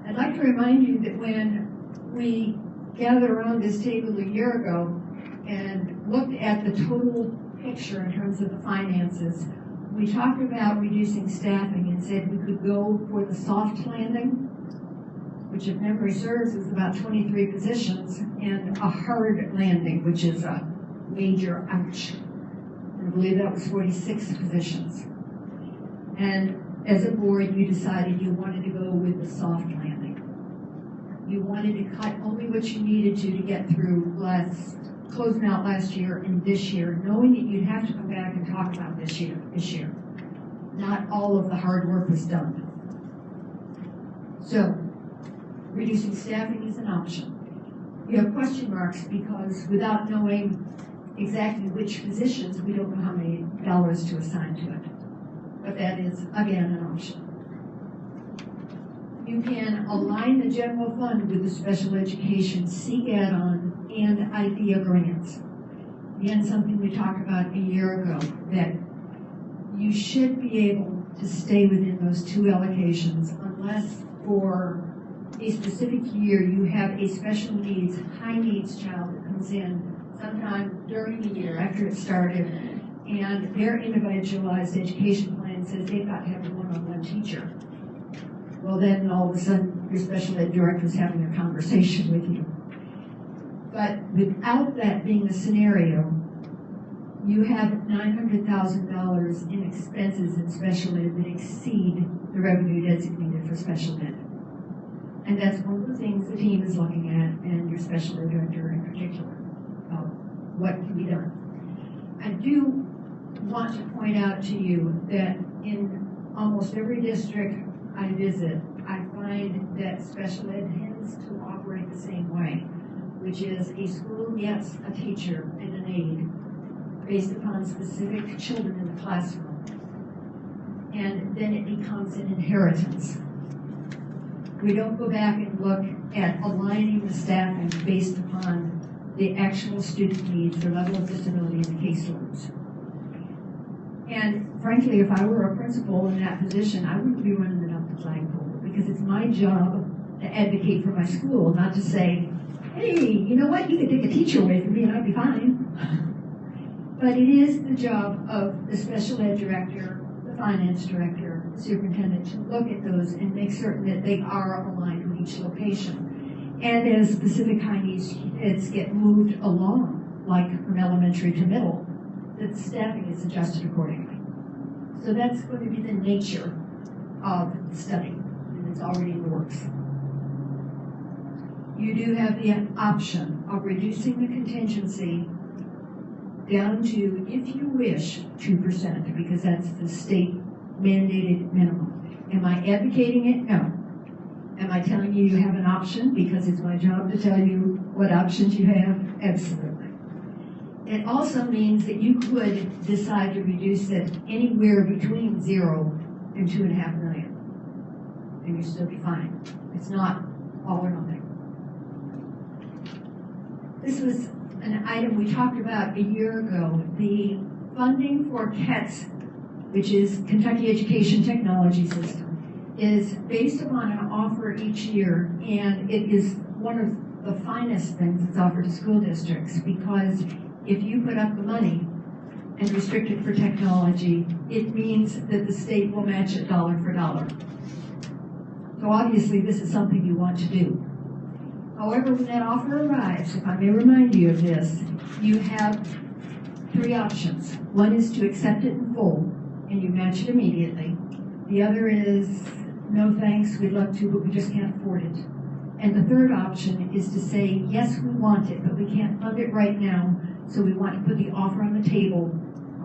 I'd like to remind you that when we gathered around this table a year ago and looked at the total picture in terms of the finances, we talked about reducing staffing and said we could go for the soft landing, which if memory serves is about 23 positions, and a hard landing, which is a major ouch. I believe that was 46 positions. And as a board, you decided you wanted to go with the soft landing. You wanted to cut only what you needed to get through closing out last year and this year, knowing that you'd have to come back and talk about this year. Not all of the hard work was done. So, reducing staffing is an option. You have question marks because without knowing exactly which positions, we don't know how many dollars to assign to it. But that is, again, an option. You can align the general fund with the special education SEEK add-on and IDEA grants. Again, something we talked about a year ago, that you should be able to stay within those two allocations unless for a specific year you have a special needs, high needs child that comes in sometime during the year after it started, and their individualized education plan says they've got to have a one-on-one teacher. Well, then all of a sudden your special ed director is having a conversation with you. But without that being the scenario, you have $900,000 in expenses in special ed that exceed the revenue designated for special ed. And that's one of the things the team is looking at, and your special ed director in particular, about what can be done. I do want to point out to you that in almost every district I visit, I find that special ed tends to operate the same way, which is a school gets a teacher and an aide based upon specific children in the classroom, and then it becomes an inheritance. We don't go back and look at aligning the staffing based upon the actual student needs, their level of disability, and the caseloads. And frankly, if I were a principal in that position, I wouldn't be running it up the flagpole, because it's my job to advocate for my school, not to say, hey, you know what, you could take a teacher away from me and I'd be fine. But it is the job of the special ed director, the finance director, the superintendent to look at those and make certain that they are aligned with each location. And as specific high needs kids get moved along, like from elementary to middle, that the staffing is adjusted accordingly. So that's going to be the nature of the study, and it's already in the works. You do have the option of reducing the contingency down to, if you wish, 2%, because that's the state mandated minimum. Am I advocating it? No. Am I telling you you have an option because it's my job to tell you what options you have? Absolutely. It also means that you could decide to reduce it anywhere between 0 and 2.5 million, and you'd still be fine. It's not all or nothing. This was an item we talked about a year ago. The funding for KETS, which is Kentucky Education Technology System, is based upon an offer each year, and it is one of the finest things that's offered to school districts, because if you put up the money and restrict it for technology, it means that the state will match it dollar for dollar. So obviously this is something you want to do. However, when that offer arrives, if I may remind you of this, you have 3 options. One is to accept it in full, and you match it immediately. The other is, no thanks, we'd love to, but we just can't afford it. And the third option is to say, yes, we want it, but we can't fund it right now, so we want to put the offer on the table,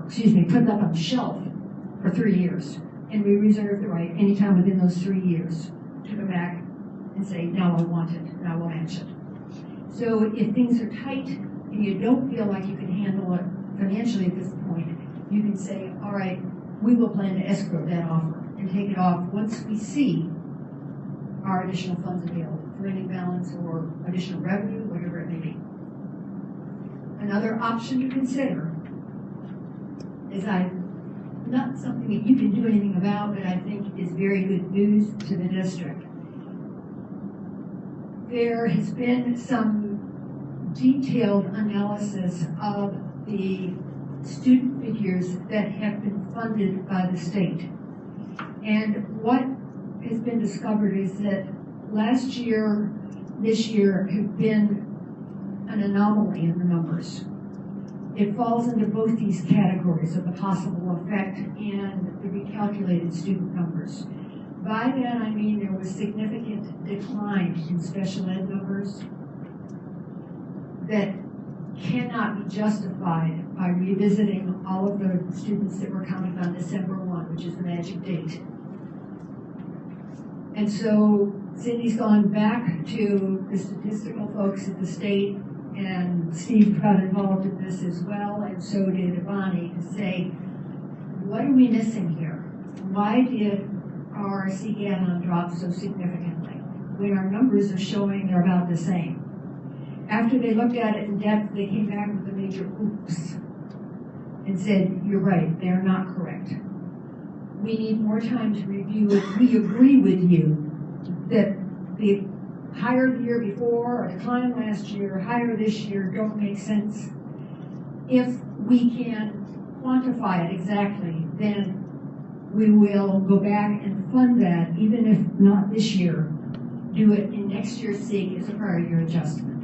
put it up on the shelf for 3 years. And we reserve the right anytime within those 3 years to come back and say, now I want it, now we'll match it. So if things are tight and you don't feel like you can handle it financially at this point, you can say, all right, we will plan to escrow that offer and take it off once we see our additional funds available for any balance or additional revenue, whatever it may be. Another option to consider is not something that you can do anything about, but I think is very good news to the district. There has been some detailed analysis of the student figures that have been funded by the state. And what has been discovered is that last year, this year have been an anomaly in the numbers. It falls into both these categories of the possible effect and the recalculated student numbers. By that I mean there was significant decline in special ed numbers that cannot be justified by revisiting all of the students that were counted on December 1, which is the magic date. And so Cindy's gone back to the statistical folks at the state, and Steve got involved in this as well, and so did Bonnie, to say, what are we missing here? Why did our CGAT drop so significantly when our numbers are showing they're about the same? After they looked at it in depth, they came back with a major oops and said, you're right, they're not correct. We need more time to review it. We agree with you that the higher the year before or decline last year, higher this year don't make sense. If we can quantify it exactly, then we will go back and fund that, even if not this year, do it in next year's SIG as a prior year adjustment.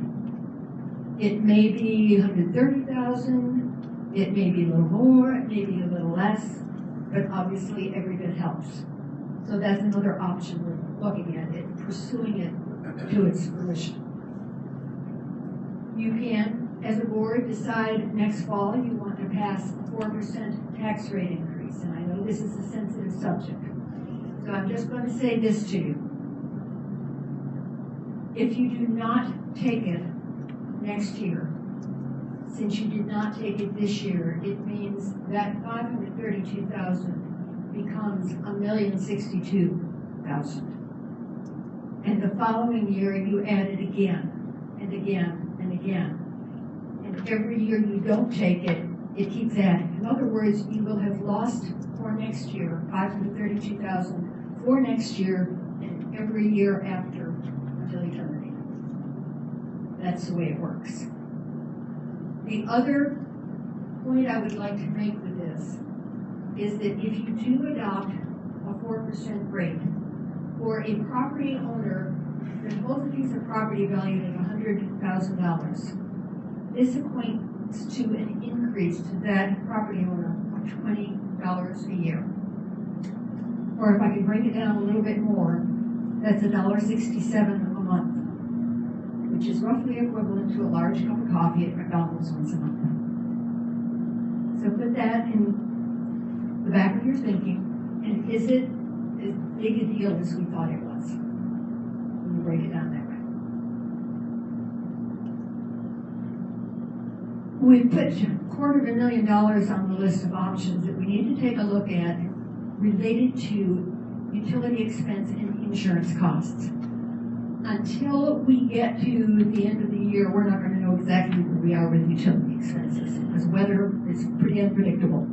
It may be 130,000, it may be a little more, it may be a little less, but obviously every bit helps. So that's another option we're looking at, pursuing it to its fruition. You can, as a board, decide next fall you want to pass a 4% tax rate increase, and I know this is a sensitive subject. So I'm just going to say this to you. If you do not take it next year, since you did not take it this year, it means that 532,000 becomes 1,062,000. And the following year you add it again and again and again. And every year you don't take it, it keeps adding. In other words, you will have lost for next year 532,000 for next year and every year after until eternity. That's the way it works. The other point I would like to make with this is that if you do adopt a 4% rate for a property owner that both of these are property valued at $100,000, this equates to an increase to that property owner of $20 a year. or if I could break it down a little bit more, that's $1.67 a month, which is roughly equivalent to a large cup of coffee at McDonald's once a month. So put that in the back of your thinking, and is it as big a deal as we thought it was when you break it down that way? We put $250,000 on the list of options that we need to take a look at related to utility expense and insurance costs. Until we get to the end of the year, we're not going to know exactly where we are with utility expenses because weather is pretty unpredictable.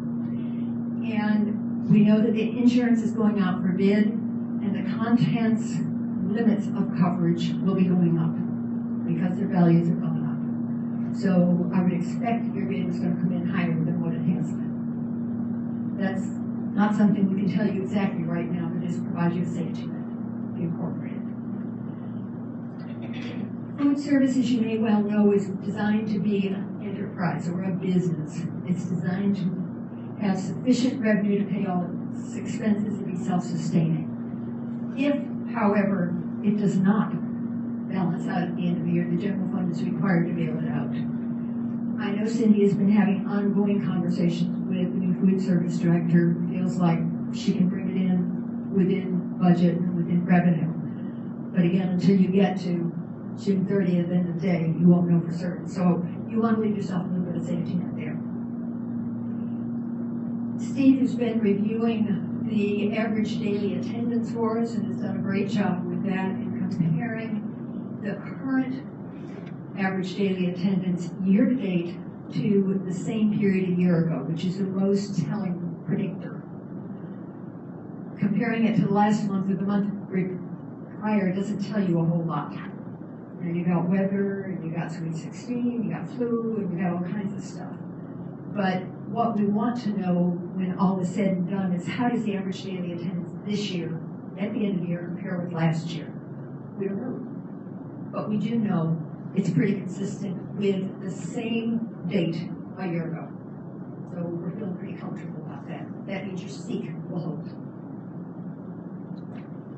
And we know that the insurance is going out for bid and the contents limits of coverage will be going up because their values are going up. So I would expect your bid is going to come in higher than what it has been. That's not something we can tell you exactly right now, but just provide you a safety net to incorporate it. Food service, as you may well know, is designed to be an enterprise or a business. It's designed to have sufficient revenue to pay all its expenses and be self-sustaining. If, however, it does not balance out at the end of the year, the general fund is required to bail it out. I know Cindy has been having ongoing conversations with the new food service director. Feels like she can bring it in within budget and within revenue. But again, until you get to June 30th, at the end of the day, you won't know for certain. So you want to leave yourself a little bit of safety net there. Steve has been reviewing the average daily attendance for us and has done a great job with that in comparing the current average daily attendance year to date to the same period a year ago, which is the most telling predictor. Comparing it to the last month or the month prior doesn't tell you a whole lot. And you got weather, and you got Sweet 16, you got flu, and you got all kinds of stuff. But what we want to know when all is said and done is how does the average daily attendance this year, at the end of the year, compare with last year? We don't know. But we do know it's pretty consistent with the same date a year ago. So we're feeling pretty comfortable about that. That means your seek will hold.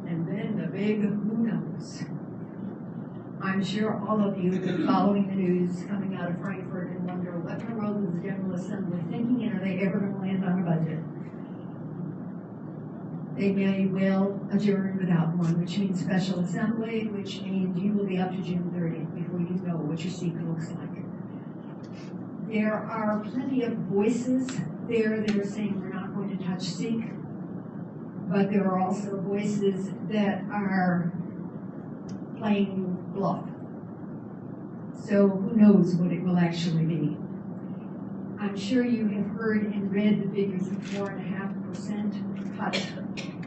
And then the big who knows. I'm sure all of you have been following the news coming out of Frankfurt and wonder what in the world is the General Assembly thinking and are they ever going to land on a budget? They may well adjourn without one, which means special assembly, which means you will be up to June 30th before you know what your seat looks like. There are plenty of voices there that are saying we're not going to touch SEEK, but there are also voices that are playing bluff. So who knows what it will actually be. I'm sure you have heard and read the figures of 4.5% cut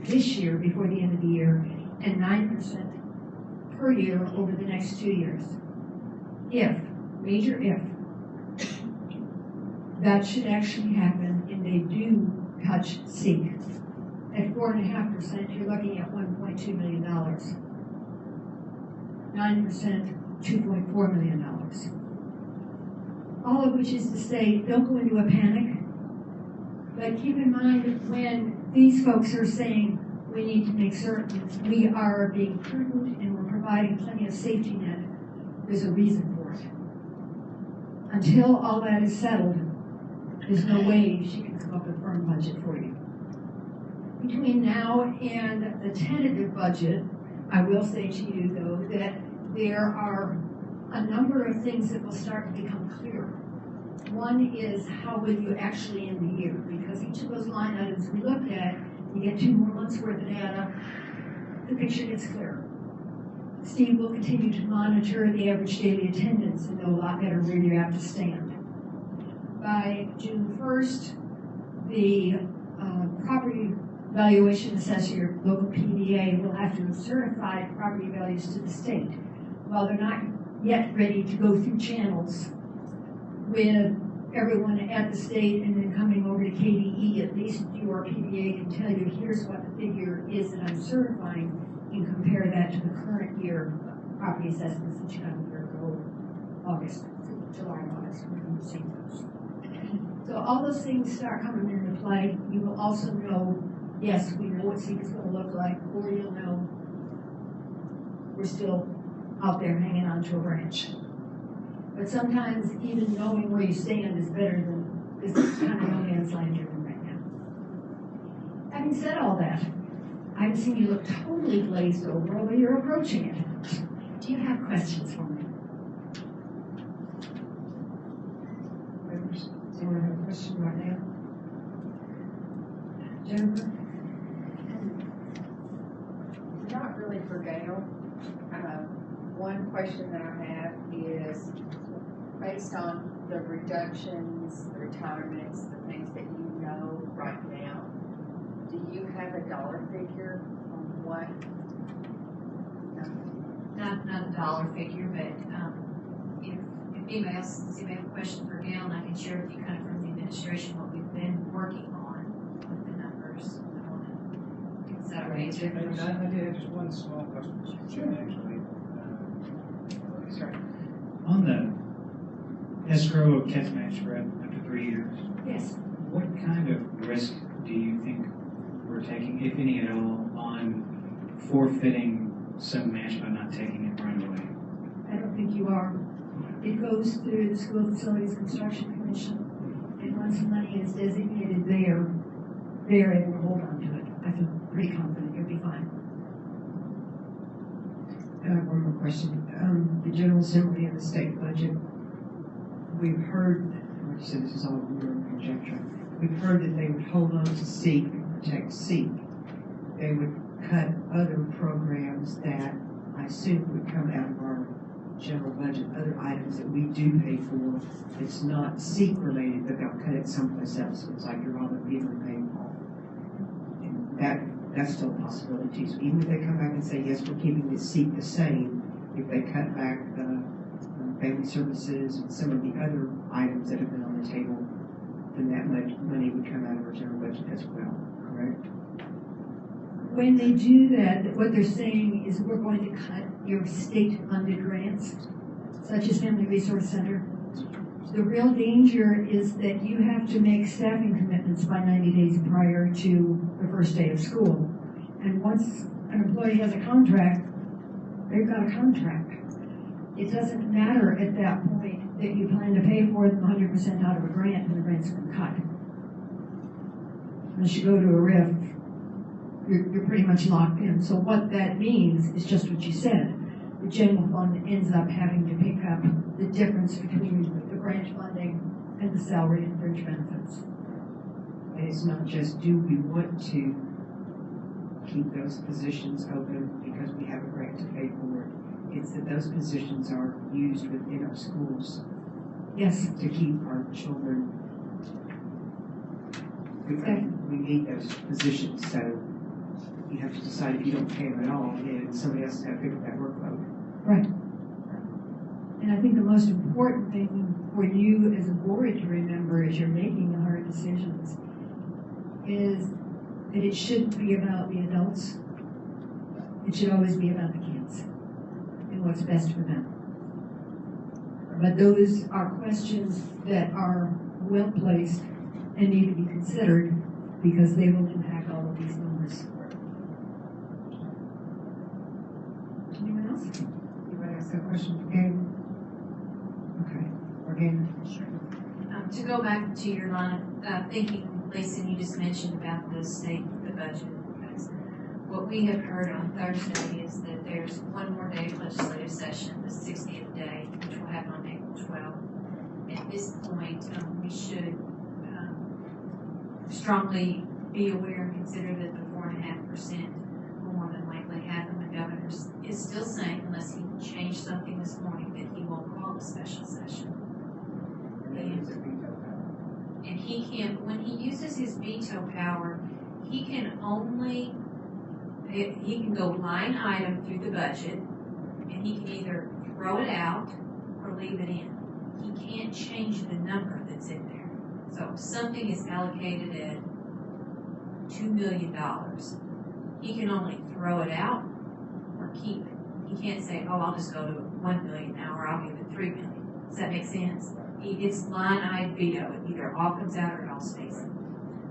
this year before the end of the year and 9% per year over the next 2 years. If, major if, that should actually happen and they do touch SEEK. At 4.5%, you're looking at $1.2 million. 9%, $2.4 million. All of which is to say, don't go into a panic, but keep in mind that when these folks are saying we need to make certain we are being prudent and we're providing plenty of safety net, there's a reason for it. Until all that is settled, there's no way she can come up with a firm budget for you. Between now and the tentative budget, I will say to you, though, that there are a number of things that will start to become clearer. One is how will you actually end the year? Because each of those line items we looked at, you get 2 more months worth of data, the picture gets clearer. Steve will continue to monitor the average daily attendance and know a lot better where you're apt to stand. By June 1st, the property valuation assessor, your local PVA, will have to have certified property values to the state. While they're not yet ready to go through channels with everyone at the state and then coming over to KDE, at least your PVA can tell you here's what the figure is that I'm certifying and compare that to the current year property assessments that you got a year ago, August, July, August, we're going to see those. So all those things start coming into play. You will also know yes, we know what SEEK is gonna look like, or you'll know we're still out there hanging on to a branch. But sometimes even knowing where you stand is better than this kind of no man's land you're in right now. Having said all that, I've seen you look totally glazed over although you're approaching it. Do you have questions for me? Members, does anyone have a question right now? Jennifer? Not really for Gail. One question that I have is, based on the reductions, the retirements, the things that you know right now, do you have a dollar figure on what? Not a dollar figure, but, if anybody else, does anybody have a question for Gail, and I can share with you kind of from the administration what we've been working on with the numbers. I don't know. Is that okay? I did have just one small question, actually. Sorry. On the escrow catch match spread after 3 years, Yes. what kind of risk do you think we're taking, if any at all, on forfeiting some match by not taking it right away? I don't think you are. It goes through the School Facilities Construction Commission, and once the money is designated there, they're able to hold on to it. I feel pretty confident you'll be fine. One more question. The General Assembly and the state budget, we've heard, like you said, this is all your conjecture, we've heard that they would hold on to SEEK and protect SEEK. They would cut other programs that I assume would come out of our general budget, other items that we do pay for, it's not SEEK related, but they'll cut it someplace else. So it's like you're on the beaver paying off. And that's still a possibility. So even if they come back and say, yes, we're keeping the SEEK the same, if they cut back the family services and some of the other items that have been on the table, then that much money would come out of our general budget as well, correct? When they do that, what they're saying is we're going to cut your state-funded grants, such as Family Resource Center. The real danger is that you have to make staffing commitments by 90 days prior to the first day of school. And once an employee has a contract, they've got a contract. It doesn't matter at that point that you plan to pay for them 100% out of a grant and the grant's been cut. Unless you go to a RIF, you're pretty much locked in. So what that means is just what you said. The general fund ends up having to pick up the difference between the grant funding and the salary and fringe benefits. And it's not just do we want to keep those positions open because we have a grant to pay for it. It's that those positions are used within our schools. Yes. To keep our children. We need those positions, so you have to decide if you don't pay them at all, and somebody else has got to pick up that workload. Right. And I think the most important thing for you as a board to remember as you're making the hard decisions is that it shouldn't be about the adults. It should always be about the kids and what's best for them. But those are questions that are well placed and need to be considered because they will impact all of these numbers. Anyone else? Anybody else have a question for Gail? Okay. Again. To go back to your line of thinking, Lisa, you just mentioned about the state, the budget. Because what we have heard on Thursday is that there's one more day of legislative session, the 60th day, which will happen on April 12th. At this point, we should strongly be aware and consider that the 4.5% will more than likely happen. The governor is still saying, unless he changed something this morning, that he won't call a special session. And he can, when he uses his veto power, he can go line item through the budget, and he can either throw it out or leave it in. He can't change the number that's in there. So if something is allocated at $2 million, he can only throw it out or keep it. He can't say, oh, I'll just go to $1 million now, or I'll give it $3 million. Does that make sense? It's line item veto. It either all comes out or it all stays in.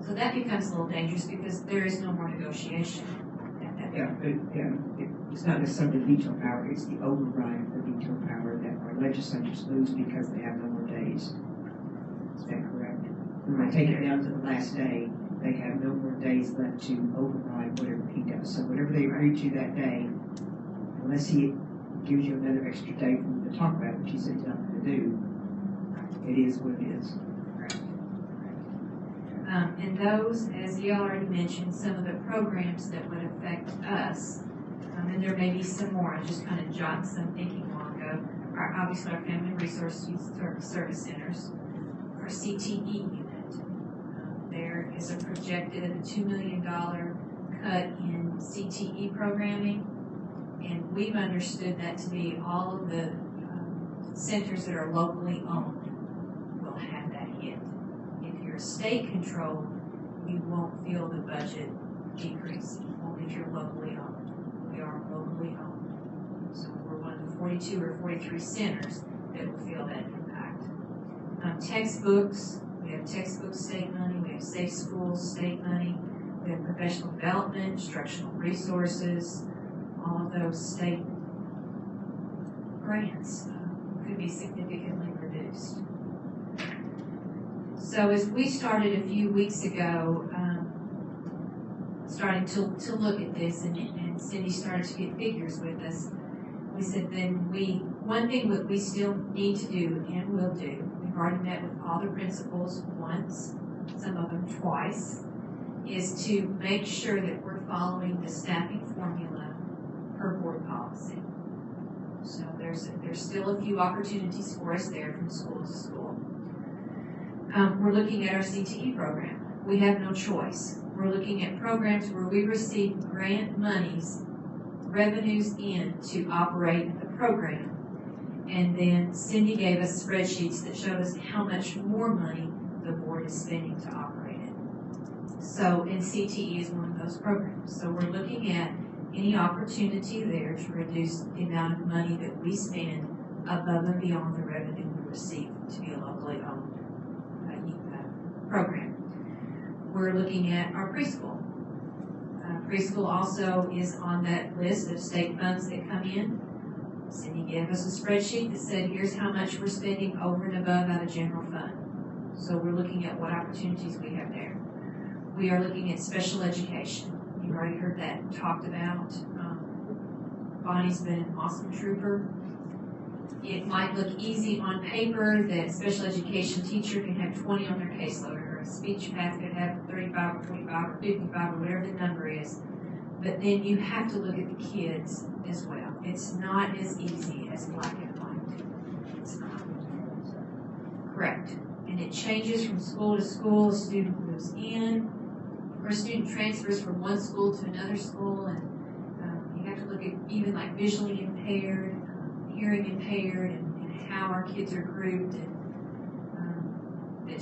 So that becomes a little dangerous because there is no more negotiation at that point. It's not necessarily the veto power, it's the override of the veto power that our legislatures lose because they have no more days. Is that correct? When they take it down to the last day, they have no more days left to override whatever he does. So whatever they agree to that day, unless he gives you another extra day for you to talk about it, which he said he's not going to do, it is what it is. And those, as you already mentioned, some of the programs that would affect us, and there may be some more, I just kind of jotted some thinking while ago, are obviously our Family Resource Youth Service Centers, our CTE unit. There is a projected $2 million cut in CTE programming, and we've understood that to be all of the centers that are locally owned will have that hit. If you're state controlled, you won't feel the budget decrease, only if you're locally owned. We are locally owned. So we're one of the 42 or 43 centers that will feel that impact. Textbooks, we have textbook state money, we have safe schools state money, we have professional development, instructional resources, all of those state grants could be significantly reduced. So as we started a few weeks ago, starting to look at this, and Cindy started to get figures with us, we said then one thing that we still need to do and will do, we've already met with all the principals once, some of them twice, is to make sure that we're following the staffing formula per board policy. So there's still a few opportunities for us there from school to school. We're looking at our CTE program. We have no choice. We're looking at programs where we receive grant monies, revenues in to operate the program. And then Cindy gave us spreadsheets that showed us how much more money the board is spending to operate it. So, and CTE is one of those programs. So we're looking at any opportunity there to reduce the amount of money that we spend above and beyond the revenue we receive to be a locally owned program. We're looking at our preschool. Preschool also is on that list of state funds that come in. Cindy gave us a spreadsheet that said here's how much we're spending over and above out of general fund. So we're looking at what opportunities we have there. We are looking at special education. You've already heard that talked about. Bonnie's been an awesome trooper. It might look easy on paper that a special education teacher can have 20 on their caseload, or a speech path could have 35 or 25 or 55 or whatever the number is. But then you have to look at the kids as well. It's not as easy as black and white. It's not. Correct. And it changes from school to school. A student moves in, or a student transfers from one school to another school, and you have to look at even like visually impaired, hearing impaired, and how our kids are grouped, and that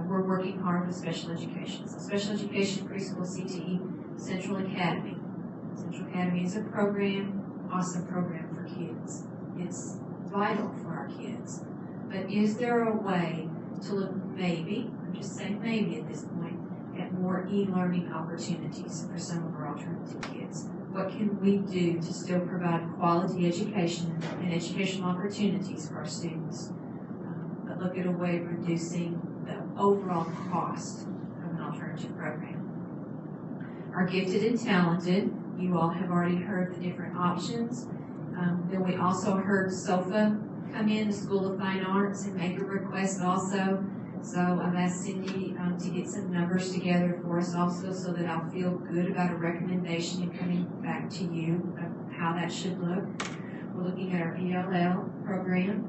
we're working hard with special education. So special education, preschool, CTE, Central Academy. Central Academy is a program, awesome program for kids. It's vital for our kids. But is there a way to look maybe, I'm just saying maybe at this point, at more e-learning opportunities for some of our alternative kids? What can we do to still provide quality education and educational opportunities for our students, but look at a way of reducing the overall cost of an alternative program? Our gifted and talented, you all have already heard the different options. Then we also heard SOFA come in, the School of Fine Arts, and make a request also. So I've asked Cindy to get some numbers together for us also, so that I'll feel good about a recommendation and coming back to you of how that should look. We're looking at our ELL program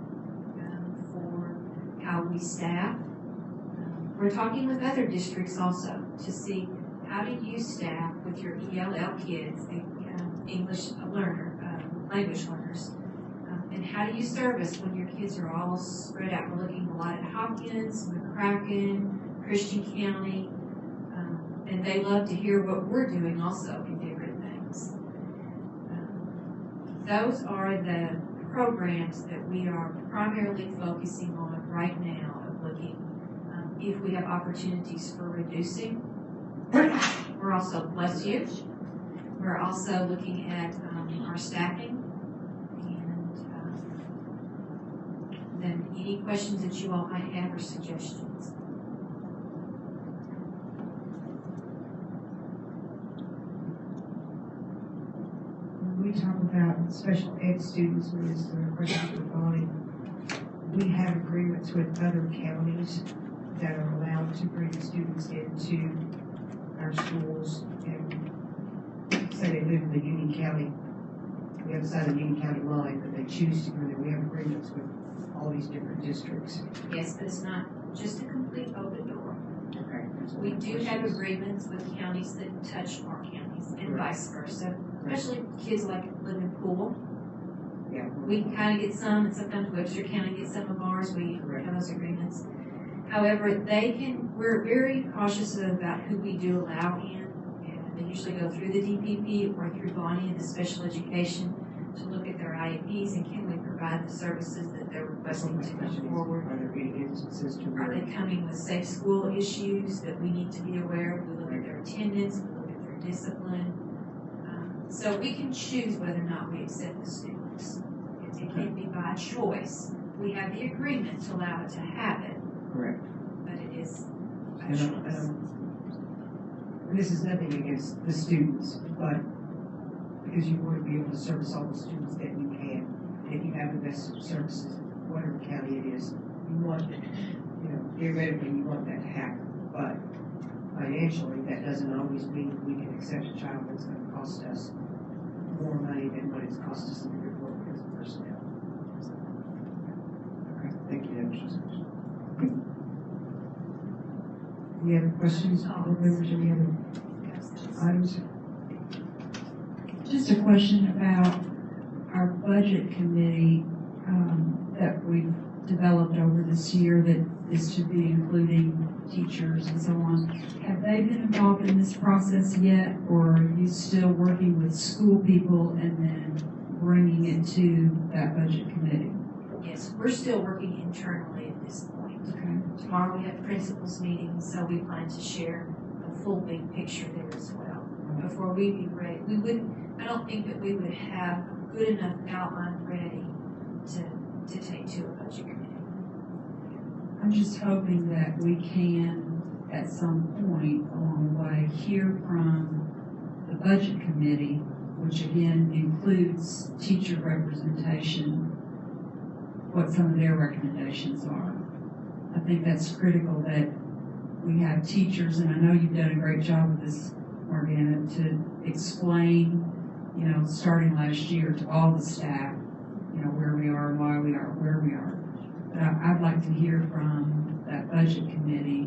for how we staff. We're talking with other districts also to see how do you staff with your ELL kids, the English language learners. And how do you service when your kids are all spread out? We're looking a lot at Hopkins, McCracken, Christian County, and they love to hear what we're doing also in different things. Those are the programs that we are primarily focusing on right now, of looking if we have opportunities for reducing. We're also, bless you, we're also looking at our staffing. And then any questions that you all might have or suggestions. When we talk about special ed students, when it's a question for Bonnie, we have agreements with other counties that are allowed to bring students into our schools, and say they live in the Union County, the other side of the Union County line, but they choose to go there. We have agreements with all these different districts. Yes, but it's not just a complete open door. Okay. that's what We my do question have is. agreements with counties that touch our counties and Right. vice versa, especially kids like live in Poole. Yeah. We kind of get some, and sometimes Webster County gets some of ours. We have those agreements. However, we're very cautious about who we do allow in, and they usually go through the DPP or through Bonnie and the special education to look at their IEPs and can we provide the services that they're requesting to come forward. Are there any instances to Are where? they coming with safe school issues that we need to be aware of? We look at their attendance, we look at their discipline. So we can choose whether or not we accept the students. It can be by choice. We have the agreement to allow it to happen, Correct. but it is by And, choice. and this is nothing against the students, but because you want to be able to service all the students that you can, and if you have the best services, whatever county it is, you want, theoretically, you want that to happen. But financially, that doesn't always mean we can accept a child that's going to cost us more money than what it's cost us to work as personnel. Okay, thank you, that was just a question. Any other questions, board members, any other items? Just a question about our budget committee that we've developed over this year that is to be including teachers and so on. Have they been involved in this process yet, or are you still working with school people and then bringing it to that budget committee? Yes, we're still working internally at this point. Okay. Tomorrow we have principals meetings, so we plan to share a full big picture there as well. Before we be ready, I don't think that we would have a good enough outline ready to take to a budget committee. I'm just hoping that we can, at some point along the way, hear from the budget committee, which again includes teacher representation, what some of their recommendations are. I think that's critical that we have teachers, and I know you've done a great job with this, Morgana, to explain, starting last year to all the staff, where we are, why we are, where we are. But I'd like to hear from that budget committee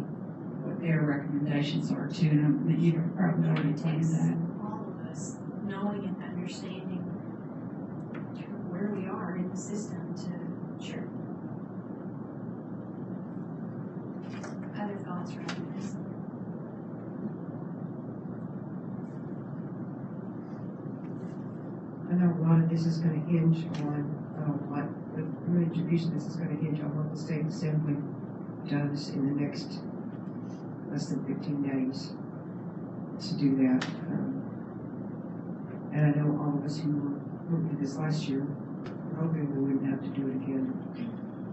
what their recommendations are too, and you've probably already told that. All of us knowing and understanding where we are in the system to, sure. Other thoughts around this? I know a lot of this is going to hinge on the introducing this is going to hinge on what the state assembly does in the next less than 15 days to do that. And I know all of us who worked with this last year were hoping we wouldn't have to do it again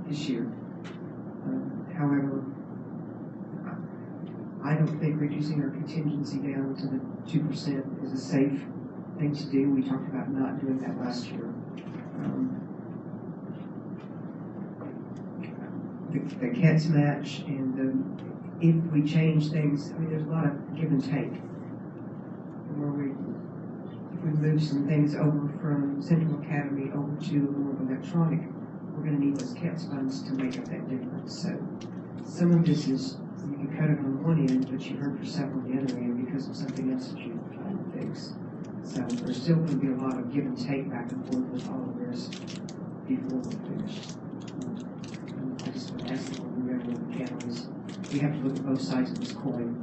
this year. However, I don't think reducing our contingency down to the 2% is a safe thing to do. We talked about not doing that last year. The cat's match and if we change things, there's a lot of give and take. If we move some things over from Central Academy over to more electronic, we're going to need those CATS funds to make up that difference. So some of this is, you can cut it on one end, but you hurt yourself on the other end because of something else that you're trying to fix. So there's still going to be a lot of give and take back and forth with all of this before we're finished. I just would ask that we remember the counties. We have to look at both sides of this coin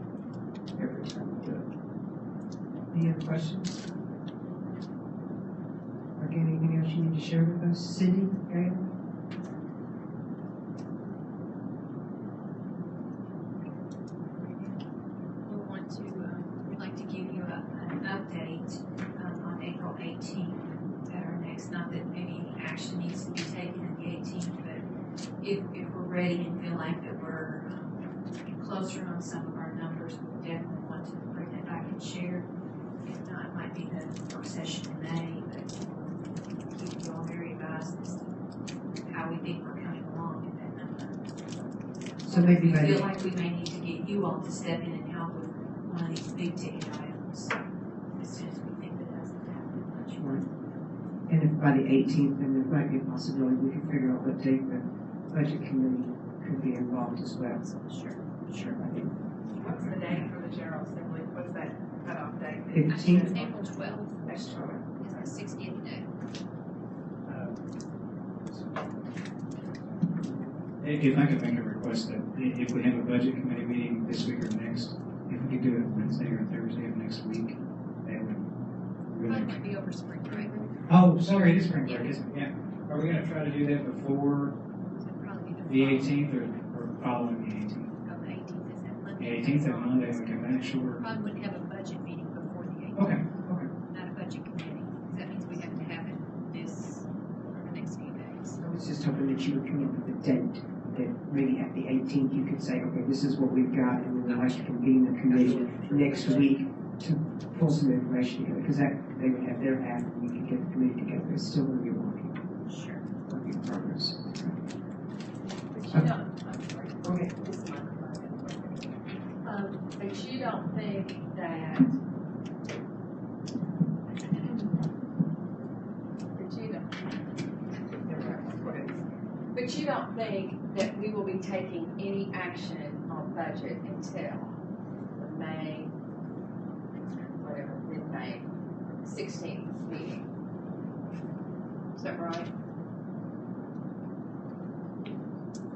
every time we do it. Any other questions? Again, anything else you need to share with us? Cindy, Gail? update on April 18th at our next, not that any action needs to be taken at the 18th, but if we're ready and feel like that we're closer on some of our numbers, we definitely want to bring that back and share. If not, it might be the work session in May, but keep you all very advised as to how we think we're coming along with that number. So maybe We by feel the, like we may need to get you all to step in and help with one of these big ticket items as soon as we think that doesn't happen much. and if by the 18th, then there might be a possibility we could figure out what date the budget committee could be involved as well. Sure. Sure, I think. What's the date for the General Assembly? What's that cutoff date? 15th. April 12th Next year. is the 60th day. If I could make a request that if we have a budget committee meeting this week or next, if we could do it Wednesday or Thursday of next week, that would really. Probably might be over spring break. Oh, sorry, it is spring break, isn't it? Yeah. Are we gonna try to do that before So probably be the 18th or following the 18th? Oh, the 18th is that The Monday. 18th of Monday, we can make sure. Probably wouldn't have a budget meeting before the 18th. Okay, okay. Not a budget committee. That means we have to have it this, over the next few days. I was just hoping that you would come up with a date, that maybe at the 18th you could say, okay, this is what we've got, and we would like to convene the committee next week to pull some information together, because that, they would have their half, and we could get the committee together. It's still going to be working in progress. But you don't, I'm sorry. Okay. This is my but you don't think that, but you don't think that we will be taking any action on budget until the May, whatever, mid-May, 16th meeting? Is that right?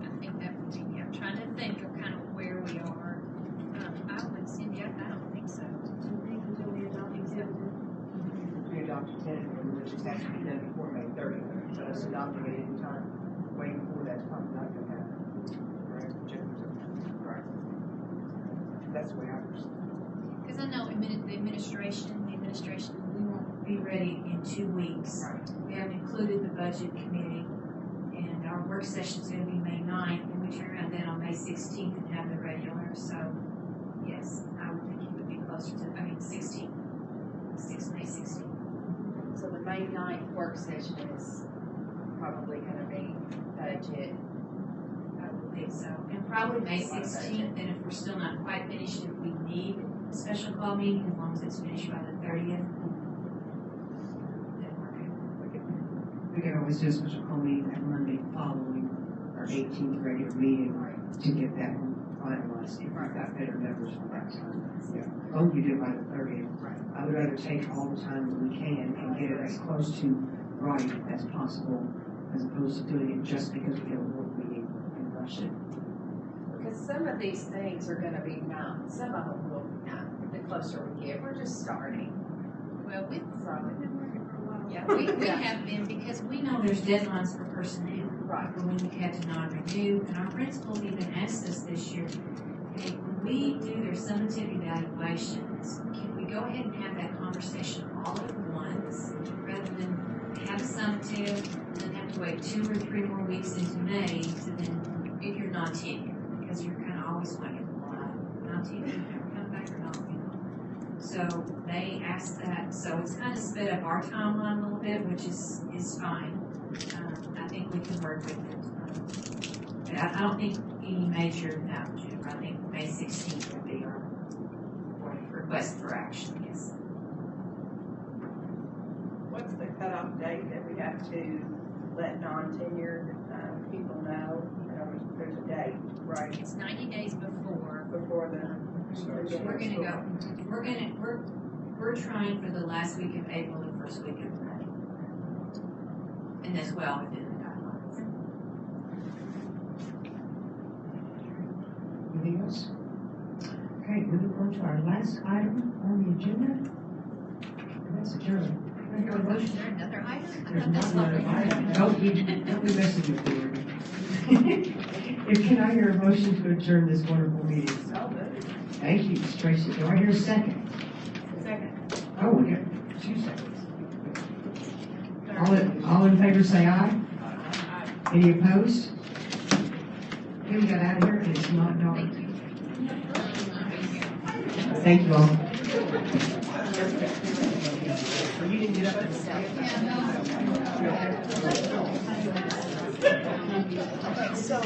I think that would be, I'm trying to think of kind of where we are. I would, Cindy, I don't think so. We adopted tentatively, which is actually done before May 30th, so us adopting it any time, way before that's probably not going to happen. Right? Right. That's the way I understand. Because I know the administration, we won't be ready in 2 weeks. Right. We haven't included the budget committee, and our work session's gonna be May 9th, and we turn around then on May 16th and have the regular, so, yes, I would think it would be closer to, May 16th. So the May 9th work session is probably gonna be budget. I would think so. And probably May 16th, and if we're still not quite finished, if we need a special call meeting, as long as it's finished by the 30th, then we're good. We can always do a special call meeting that Monday following our 18th regular meeting to get that one finalized. If we've got better numbers for that time. Yeah. As long as we do it by the 30th. I would rather take all the time that we can and get it as close to right as possible, as opposed to doing it just because we have a work meeting and rush it. Because some of these things are gonna be mountains, some of them will be mountains, the closer we get, we're just starting. Well, So, yeah, we have been, because we know there's deadlines for personnel. right, For when we had to non-renew, and our principal even asked us this year, hey, when we do their summative evaluations, can we go ahead and have that conversation all at once, rather than have a summative, and then have to wait 2 or 3 more weeks into May to then, if you're non-tenure, because you're kind of always waiting, non-tenure, never come back or not, you know. So they asked that, so it's kind of sped up our timeline a little bit, which is fine. I think we can work with it. But I don't think any major, no, Jennifer, I think May 16th would be our request for action, yes. What's the cutoff date that we have to let non-tenured people know? You know, there's a date, right, It's 90 days before. before the. We're trying for the last week of April and first week of May. And that's well within the guidelines. Anything else? Okay, moving on to our last item on the agenda. And that's adjournment. Is there another item? I There's thought that's not what we another item. had. Don't be messing with me. If can I hear a motion to adjourn this wonderful meeting? Oh, good. Thank you, Ms. Tracy. Do I hear a second? Second. Oh, we got 2 seconds. All in favor say aye. Any opposed? Okay, we got out of here, and it's not dark. Thank you all. So,